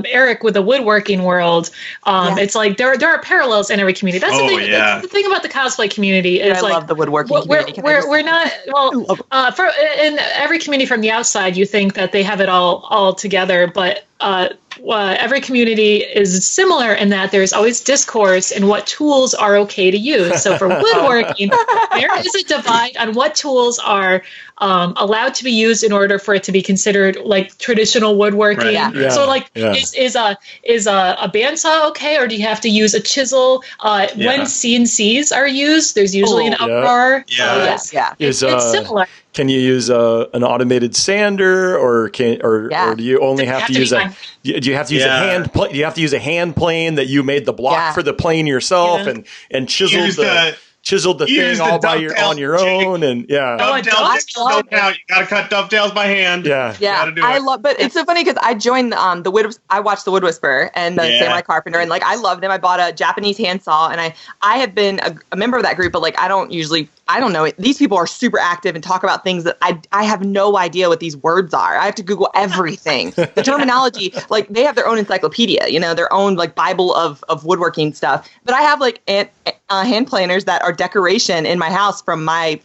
Eric with the woodworking world, it's like there are parallels in every community. That's the thing. That's the thing about the cosplay community is I love the woodworking community. We're not in every community from the outside, you think that they have it all together, but every community is similar in that there's always discourse in what tools are okay to use. So for woodworking, there is a divide on what tools are allowed to be used in order for it to be considered like traditional woodworking. So like, is a bandsaw okay, or do you have to use a chisel? When CNCs are used, there's usually an uproar. It's similar. Can you use an automated sander, or do you only have to use do you have to use a hand plane? Do you have to use a hand plane that you made the block for the plane yourself and chiseled chiseled the thing all on your own, and dovetails don't count. You gotta cut dovetails by hand. Yeah. But it's so funny because I joined the Wood. I watched the Wood Whisperer and the Samurai Carpenter, and like I loved him. I bought a Japanese handsaw, and I have been a member of that group, but like I don't know. These people are super active and talk about things that I have no idea what these words are. I have to Google everything. The terminology, like they have their own encyclopedia, their own like Bible of woodworking stuff. But I have like hand planers that are decoration in my house from my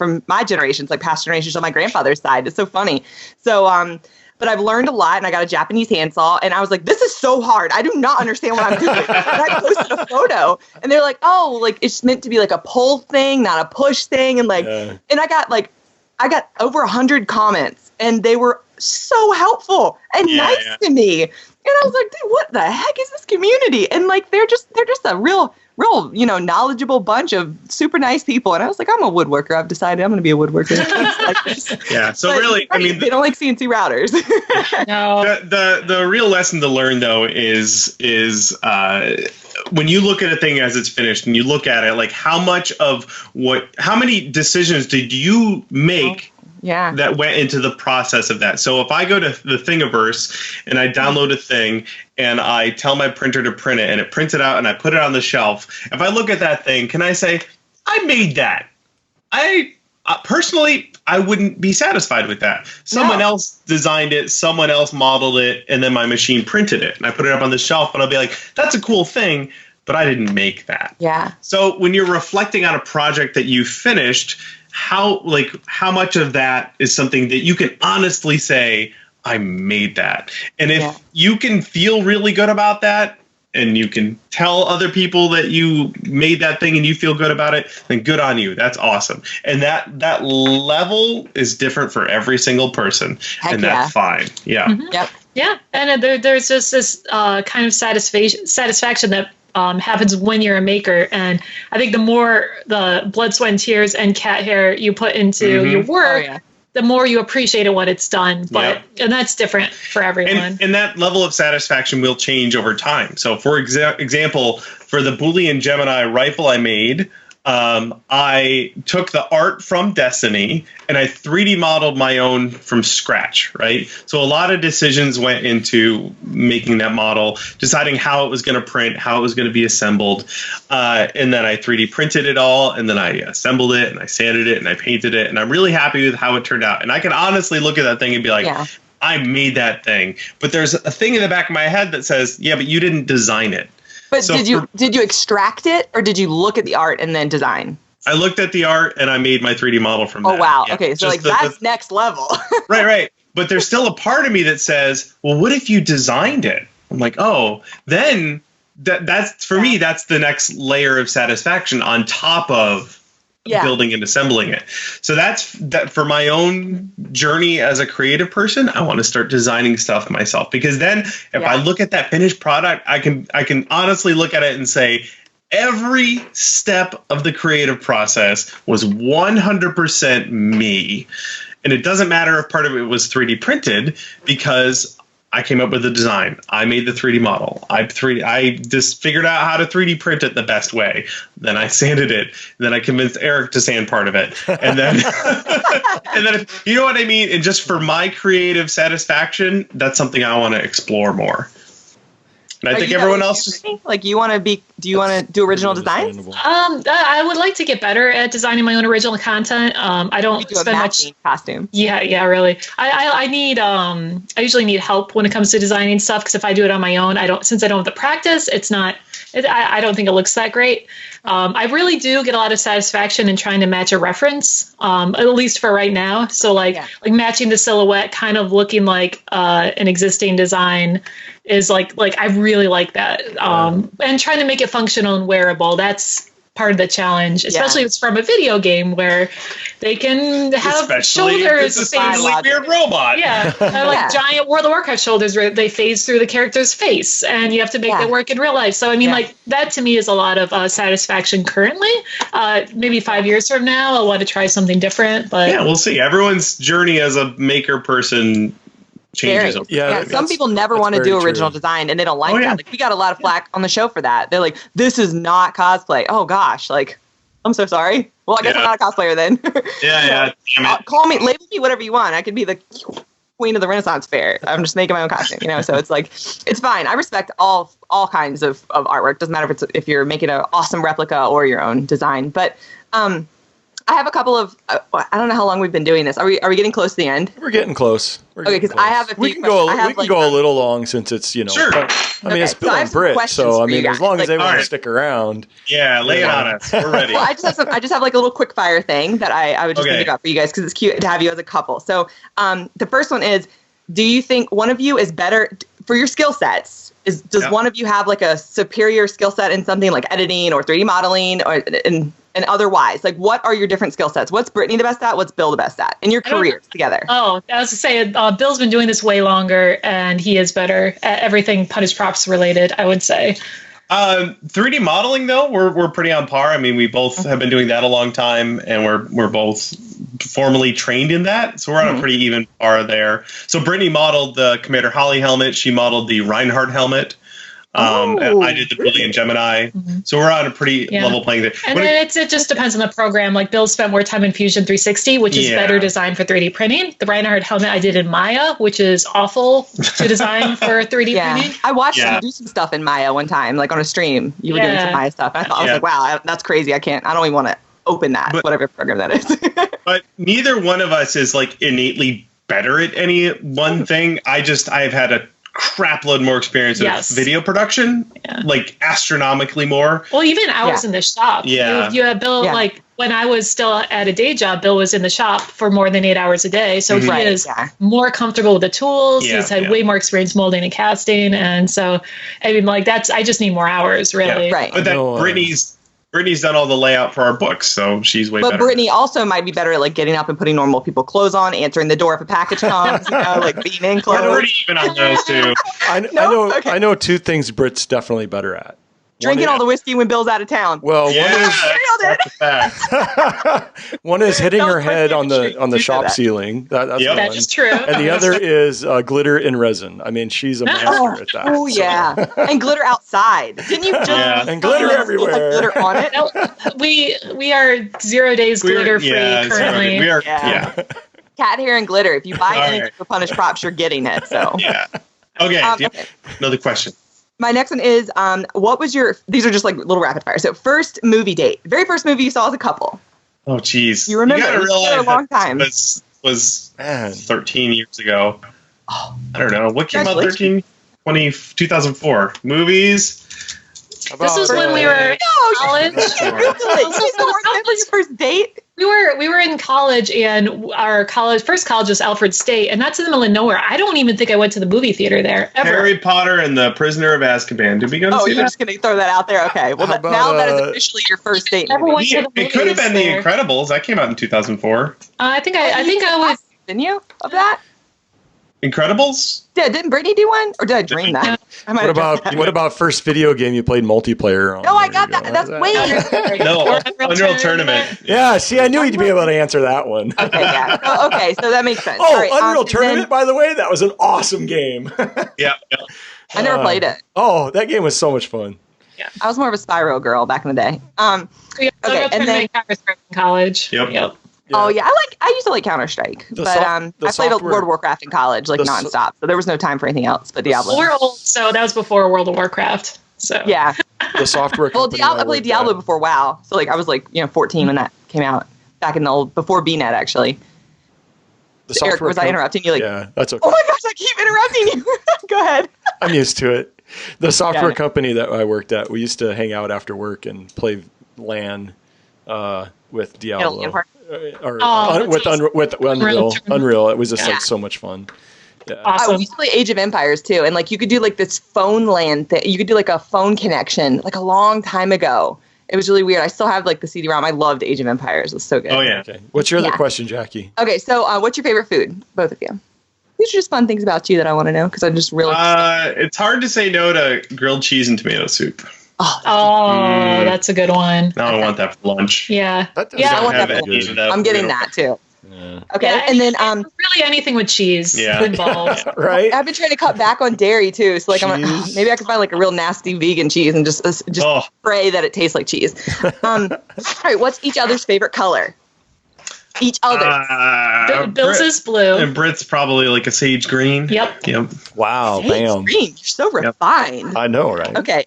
generations, like past generations on my grandfather's side. It's so funny. So but I've learned a lot, and I got a Japanese handsaw, and I was like, this is so hard. I do not understand what I'm doing. And I posted a photo, and they're like, oh, like it's meant to be like a pull thing, not a push thing. And like, and I got over 100 comments, and they were so helpful and nice to me. And I was like, dude, what the heck is this community? And like, they're just a real, knowledgeable bunch of super nice people. And I was like, I'm a woodworker. I've decided I'm going to be a woodworker. Yeah. So but really, I mean, they don't like CNC routers. No. The real lesson to learn though is when you look at a thing as it's finished and you look at it, like how many decisions did you make? That went into the process of that. So if I go to the Thingiverse and I download a thing and I tell my printer to print it and it prints it out and I put it on the shelf, if I look at that thing, can I say, I made that? Personally, I wouldn't be satisfied with that. Someone else designed it, someone else modeled it, and then my machine printed it. And I put it up on the shelf and I'll be like, that's a cool thing, but I didn't make that. Yeah. So when you're reflecting on a project that you finished, how much of that is something that you can honestly say, I made that? And if you can feel really good about that, and you can tell other people that you made that thing and you feel good about it, then good on you. That's awesome. And that level is different for every single person. That's fine. Yeah. Mm-hmm. Yep. Yeah. And there's just this kind of satisfaction that happens when you're a maker. And I think the more the blood, sweat, and tears and cat hair you put into your work, the more you appreciate it when it's done. And that's different for everyone. And that level of satisfaction will change over time. So for example, for the Boolean Gemini rifle I made, I took the art from Destiny and I 3D modeled my own from scratch, right? So a lot of decisions went into making that model, deciding how it was going to print, how it was going to be assembled. And then I 3D printed it all, and then I assembled it and I sanded it and I painted it. And I'm really happy with how it turned out. And I can honestly look at that thing and be like, I made that thing. But there's a thing in the back of my head that says, yeah, but you didn't design it. But so did you extract it, or did you look at the art and then design? I looked at the art and I made my 3D model from that. Oh, wow. Yeah. Okay, so like that's next level. Right. But there's still a part of me that says, well, what if you designed it? I'm like, oh, then that's for me, that's the next layer of satisfaction on top of building and assembling it. So that's that for my own journey as a creative person. I want to start designing stuff myself, because then if I look at that finished product, I can honestly look at it and say every step of the creative process was 100% me. And it doesn't matter if part of it was 3D printed, because I came up with the design. I made the 3D model. I just figured out how to 3D print it the best way. Then I sanded it. Then I convinced Eric to sand part of it. And then, you know what I mean? And just for my creative satisfaction, that's something I want to explore more. And I think everyone else like do you want to do original designs? I would like to get better at designing my own original content. I don't spend much costume. Yeah, really. I usually need help when it comes to designing stuff, because if I do it on my own, since I don't have the practice, I don't think it looks that great. I really do get a lot of satisfaction in trying to match a reference, at least for right now. So like matching the silhouette kind of looking like an existing design is like I really like that. And trying to make it functional and wearable. That's part of the challenge, especially if it's from a video game where they can have shoulders. It's a weird robot. Yeah, like giant World of Warcraft shoulders where they phase through the character's face, and you have to make that work in real life. So I mean, like that to me is a lot of satisfaction currently. Maybe 5 years from now, I'll want to try something different. But we'll see. Everyone's journey as a maker person changes. Some people never want to do original design, and they don't like that. Like we got a lot of flack on the show for that. They're like, "This is not cosplay." Oh gosh, like I'm so sorry. Well, I guess I'm not a cosplayer then. Yeah. Damn it. Call me, label me whatever you want. I could be the queen of the Renaissance fair. I'm just making my own costume, so it's like, it's fine. I respect all kinds of artwork. Doesn't matter if you're making an awesome replica or your own design. But I have a couple of, I don't know how long we've been doing this. Are we getting close to the end? We're getting close. Okay, because I have a few we can go a little long since it's, Sure. I mean, it's Bill and Britt, so I mean, as long as they want to stick around. Yeah, lay it on us. We're ready. Well, I just have like a little quick fire thing that I would just think about for you guys because it's cute to have you as a couple. So the first one is, do you think one of you is better for your skill sets? Does one of you have like a superior skill set in something like editing or 3D modeling and otherwise? Like, what are your different skill sets? What's Brittany the best at? What's Bill the best at? In your careers together? Oh, I was to say, Bill's been doing this way longer, and he is better at everything punished props related, I would say. 3D modeling, though, we're pretty on par. I mean, we both have been doing that a long time, and we're both formally trained in that, so we're on a pretty even par there. So Brittany modeled the Commander Holly helmet. She modeled the Reinhardt helmet. I did the Brilliant Gemini. So we're on a pretty level playing there. And then it just depends on the program. Like Bill spent more time in Fusion 360, which is better designed for 3D printing. The Reinhardt helmet I did in Maya, which is awful to design for 3D printing. I watched you do some stuff in Maya one time, like on a stream. You were doing some Maya stuff. I was like, wow, that's crazy. I don't even want to open that, whatever program that is. But neither one of us is like innately better at any one thing. I've had a crap load more experience with video production, like astronomically more. Well, even hours in the shop. Yeah. You have Bill, like when I was still at a day job, Bill was in the shop for more than 8 hours a day. So he is more comfortable with the tools. He's had way more experience molding and casting. And so, I mean, like I just need more hours, really. Yeah. Right. But then Brittany's done all the layout for our books, so she's way better. But Brittany also might be better at like getting up and putting normal people clothes on, answering the door if a package comes, like being in clothes. We're pretty even on those two. I know two things Britt's definitely better at. Drinking all the whiskey when Bill's out of town. Well, that's a fact. one is hitting her head on the shop ceiling. That's true. And the other is glitter in resin. I mean, she's a master at that. Oh yeah, and glitter outside. Didn't you just and glitter everywhere? Glitter on it. No, we are 0 days glitter free currently. We are. Cat hair and glitter. If you buy anything for punished props, you're getting it. So Okay. Another question. My next one is, what was these are just like little rapid fire. So first movie date. Very first movie you saw as a couple. Oh, geez. You remember? You gotta realize a long time. was 13 years ago. Oh, I don't know. What came out 2004. Movies. This was when we were in college. Remember your first date? We were in college, and our first college was Alfred State, and that's in the middle of nowhere. I don't even think I went to the movie theater there ever. Harry Potter and the Prisoner of Azkaban. Did we go to see that? Oh, you're just going to throw that out there? Okay. Well, now that is officially your first date. It could have been The Incredibles. That came out in 2004. I think I was. Didn't you of that? Incredibles? Yeah, didn't Brittany do one? Or did I dream that? What about first video game you played multiplayer on? No, I got that. That's way. No, Unreal Tournament. Yeah, see, I knew you'd be able to answer that one. Okay, yeah. Okay, so that makes sense. Oh, right, Unreal Tournament, by the way, that was an awesome game. Yeah. I never played it. Oh, that game was so much fun. Yeah. I was more of a Spyro girl back in the day. Okay, and then in college. Yep. Yeah. Oh yeah, I used to like Counter-Strike, but I played World of Warcraft in college like nonstop, so there was no time for anything else but Diablo. We're old, so that was before World of Warcraft. So yeah, the software. Well, I played Diablo before WoW, so like I was like 14 when that came out, back in the before BNet actually. Eric, was I interrupting you? Like, yeah, that's okay. Oh my gosh, I keep interrupting you. Go ahead. I'm used to it. The software company that I worked at, we used to hang out after work and play LAN with Diablo. With Unreal. It was just like so much fun. Yeah. Awesome. We used to play Age of Empires too, and like you could do like this phone LAN thing. You could do like a phone connection like a long time ago. It was really weird. I still have like the CD-ROM. I loved Age of Empires. It was so good. Oh yeah. Okay. What's your other question, Jackie? Okay, so what's your favorite food, both of you? These are just fun things about you that I want to know because I just really. It's hard to say no to grilled cheese and tomato soup. Oh, that's a good one. Now I want that for lunch. Yeah. I want that for lunch. I'm getting that too. Okay, yeah, and then really anything with cheese involved. Right. I've been trying to cut back on dairy too, so like maybe I could find like a real nasty vegan cheese and just pray that it tastes like cheese. All right, what's each other's favorite color? Each other. Bill's is blue, and Britt's probably like a sage green. Yep. Wow, sage bam. green. You're so refined. I know, right? Okay.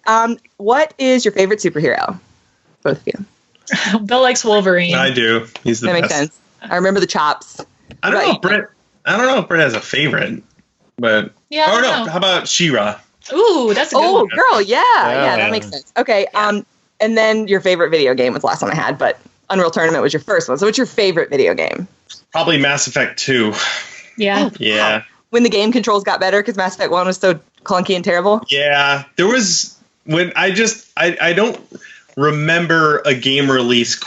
What is your favorite superhero? Both of you. Bill likes Wolverine. I do. He's the best. That makes sense. I remember the chops. I don't know if Britt has a favorite, but how about She-Ra? Ooh, that's a good one. Girl, yeah, that makes sense. Okay, and then your favorite video game was the last one I had, but Unreal Tournament was your first one. So what's your favorite video game? Probably Mass Effect 2. Yeah. Yeah. When the game controls got better because Mass Effect 1 was so clunky and terrible? Yeah. There was when I don't remember a game release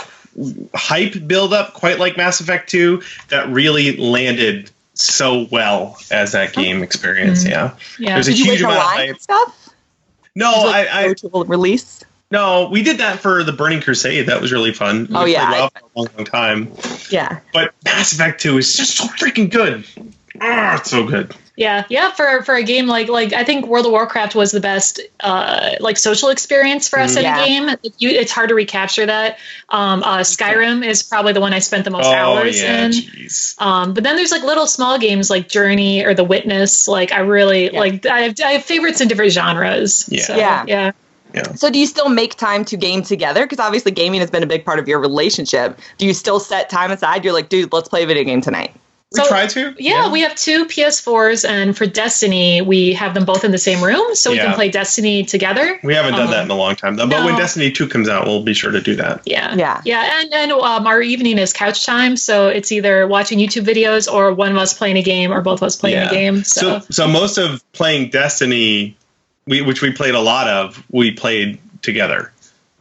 hype build up quite like Mass Effect 2 that really landed so well as that game experience. Yeah. There's a huge amount of hype. Stuff? No, I release. No, we did that for the Burning Crusade. That was really fun. We played WoW for a long time. Yeah. But Mass Effect 2 is just so freaking good. It's so good. Yeah. For a game like I think World of Warcraft was the best social experience for us in a game. It's hard to recapture that. Skyrim is probably the one I spent the most hours in. Geez. But then there's like little small games like Journey or The Witness. Like I really I have favorites in different genres. Yeah. So, Yeah. So do you still make time to game together? Because obviously gaming has been a big part of your relationship. Do you still set time aside? You're like, dude, let's play a video game tonight. We try to. Yeah, we have 2 PS4s, and for Destiny, we have them both in the same room, so we can play Destiny together. We haven't done that in a long time, though. But when Destiny 2 comes out, we'll be sure to do that. Yeah. And our evening is couch time, so it's either watching YouTube videos or one of us playing a game or both of us playing a game. So most of playing Destiny, which we played a lot of, we played together,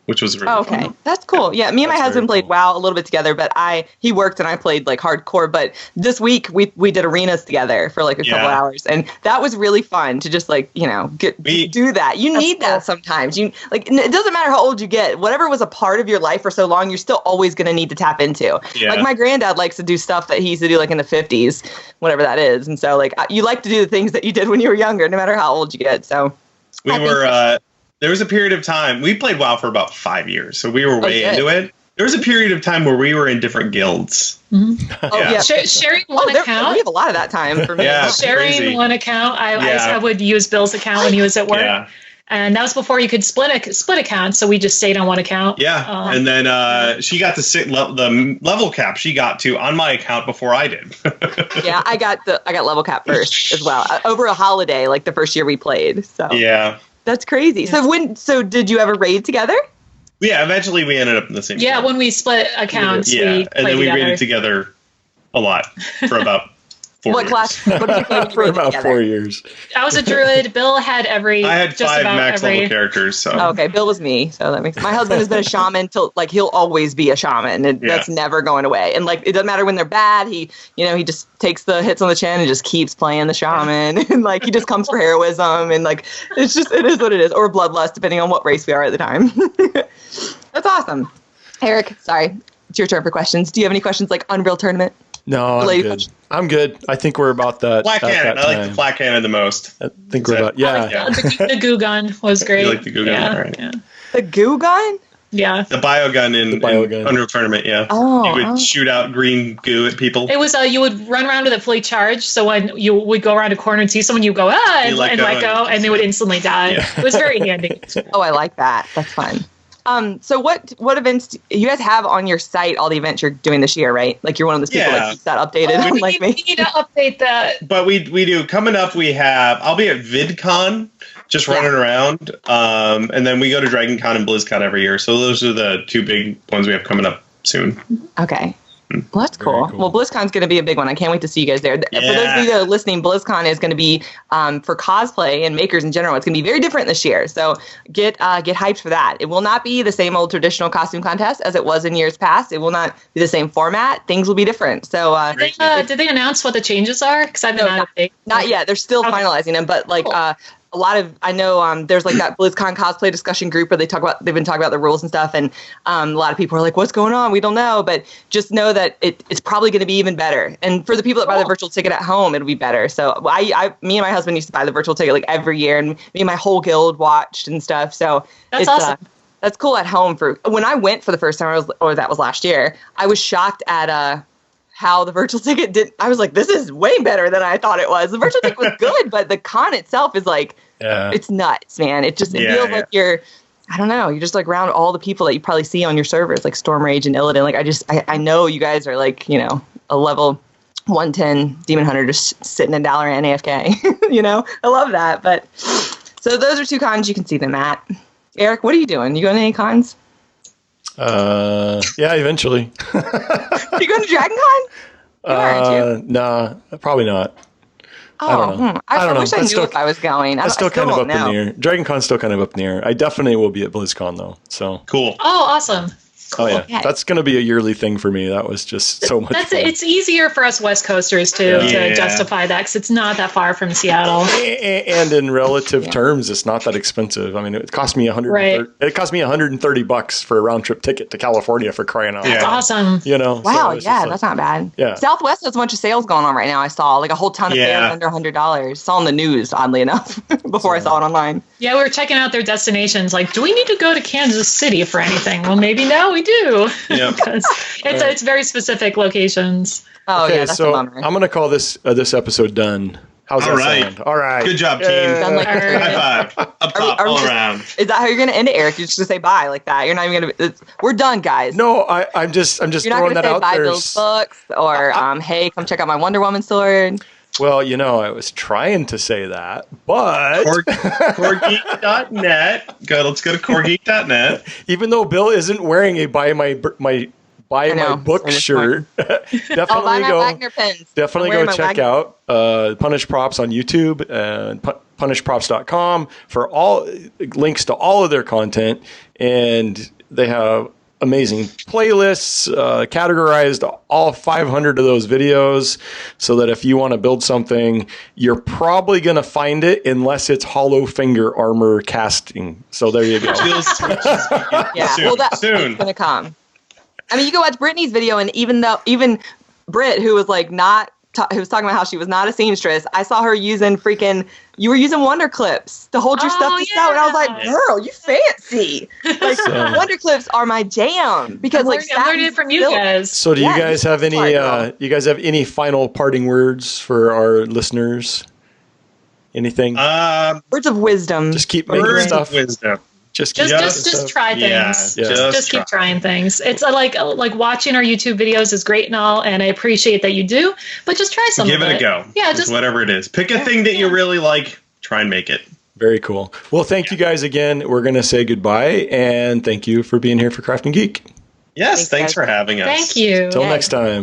which was really fun. That's cool. Yeah, me and my husband played WoW a little bit together, but he worked and I played like hardcore. But this week we did arenas together for like a couple hours, and that was really fun to just like do that. You need that sometimes. You it doesn't matter how old you get. Whatever was a part of your life for so long, you're still always going to need to tap into. Yeah. Like my granddad likes to do stuff that he used to do like in the 50s, whatever that is, and so like you like to do the things that you did when you were younger, no matter how old you get. So. There was a period of time, we played WoW for about 5 years, so we were way into it. There was a period of time where we were in different guilds. Mm-hmm. Sharing one account. We have a lot of that time for me. Sharing one account. I would use Bill's account when he was at work. Yeah. And that was before you could split accounts, so we just stayed on one account. Yeah, and then she got to sit the level cap she got to on my account before I did. Yeah, I got level cap first as well over a holiday, like the first year we played. So yeah, that's crazy. Yeah. So did you ever raid together? Yeah, eventually we ended up in the same. Yeah, when we split accounts, and then we raided together a lot for about. 4 what years. Class? What did you play for about 4 years? I was a druid. Bill had I had 5 max level characters. So okay, Bill was me. So that makes. My husband has been a shaman till he'll always be a shaman, and that's never going away. And it doesn't matter when they're bad. He just takes the hits on the chin and just keeps playing the shaman, and he just comes for heroism, and it is what it is, or bloodlust depending on what race we are at the time. That's awesome. Eric, sorry, it's your turn for questions. Do you have any questions like Unreal Tournament? No, I'm good. I think we're about that. Black cannon. I like the black cannon the most. I think we're about the goo gun was great. You like the goo gun? All right. Yeah. The goo gun? Yeah. The biogun in Unreal Tournament, yeah. Oh. You would shoot out green goo at people. It was, you would run around with a fully charged, so when you would go around a corner and see someone, you go, and let go, and they would instantly die. Yeah. It was very handy. Oh, I like that. That's fun. So what events you guys have on your site? All the events you're doing this year, right? You're one of those people that keeps that updated, me. We need to update that. But we do. Coming up, I'll be at VidCon, just running around, and then we go to DragonCon and BlizzCon every year. So those are the 2 big ones we have coming up soon. Okay. Well, that's cool. Well, BlizzCon's going to be a big one. I can't wait to see you guys there. Yeah. For those of you that are listening, BlizzCon is going to be for cosplay and makers in general. It's going to be very different this year. So get hyped for that. It will not be the same old traditional costume contest as it was in years past. It will not be the same format. Things will be different. So did they announce what the changes are? Because I've been not yet. They're still finalizing them. But a lot of, I know there's like that BlizzCon cosplay discussion group where they've been talking about the rules and stuff. And a lot of people are like, what's going on? We don't know. But just know that it's probably going to be even better. And for the people that buy the virtual ticket at home, it'll be better. So me and my husband used to buy the virtual ticket like every year, and me and my whole guild watched and stuff. So that's awesome. That's cool at home. When I went for the first time, that was last year, I was shocked at how the virtual ticket did. I was like, this is way better than I thought it was. The virtual ticket was good, but the con itself is like, it's nuts, man. It feels like you're, I don't know, you're just like around all the people that you probably see on your servers, like Storm Rage and Illidan. Like I know you guys are like, you know, a level 110 Demon Hunter just sitting in Dalaran AFK. You know, I love that. But so those are 2 cons you can see them at. Eric, what are you doing? You going to any cons? Yeah, eventually. You going to Dragon Con? Nah, probably not. I don't know. I wish I knew if I was going. That's still kind of up in the air. Dragon Con's still kind of up in the air. I definitely will be at BlizzCon though. So cool. Oh, awesome. Oh yeah, that's going to be a yearly thing for me. That was just so much fun. It's easier for us West Coasters to justify that because it's not that far from Seattle. And in relative terms, it's not that expensive. I mean, it cost me It cost me $130 for a round trip ticket to California, for crying out loud. That's awesome. You know. Wow. That's not bad. Yeah. Southwest has a bunch of sales going on right now. I saw like a whole ton of fares under $100. Saw on the news, oddly enough, before I saw it online. Yeah, we were checking out their destinations. Like, do we need to go to Kansas City for anything? Well, maybe now we do. Yeah, because it's very specific locations. Oh yeah, that's a bummer. I'm going to call this episode done. How's that sound? All right. Good job, team. High five. Up top, all around. Is that how you're going to end it, Eric? You're just going to say bye like that? You're not even going to. We're done, guys. No, I'm just throwing that out there. You're not going to say bye Bill's books or hey, come check out my Wonder Woman sword. Well, you know, I was trying to say that, but Coregeek.net. Let's go to Coregeek.net. Even though Bill isn't wearing a buy my book shirt, definitely go check out Punish Props on YouTube and punishprops.com for all links to all of their content, and they have amazing playlists, categorized all 500 of those videos, so that if you want to build something, you're probably going to find it unless it's hollow finger armor casting. So there you go. Soon. It's going to come. I mean, you can watch Brittany's video, and even Britt, who was like who was talking about how she was not a seamstress, I saw her using you were using Wonder Clips to hold your stuff out, and I was like, girl, you fancy. Like, Wonder Clips are my jam, because I'm learning it from you guys. So do you guys have any final parting words for our listeners? Anything? Words of wisdom. Just keep making stuff. Wisdom. Just try things. Just keep trying things. It's like watching our YouTube videos is great and all, and I appreciate that you do, but just try something. Give it a go. Yeah, just whatever it is. Pick a thing that you really like. Try and make it. Very cool. Well, thank you guys again. We're going to say goodbye, and thank you for being here for Craft and Geek. Yes, thanks for having us. Thank you. Till next time.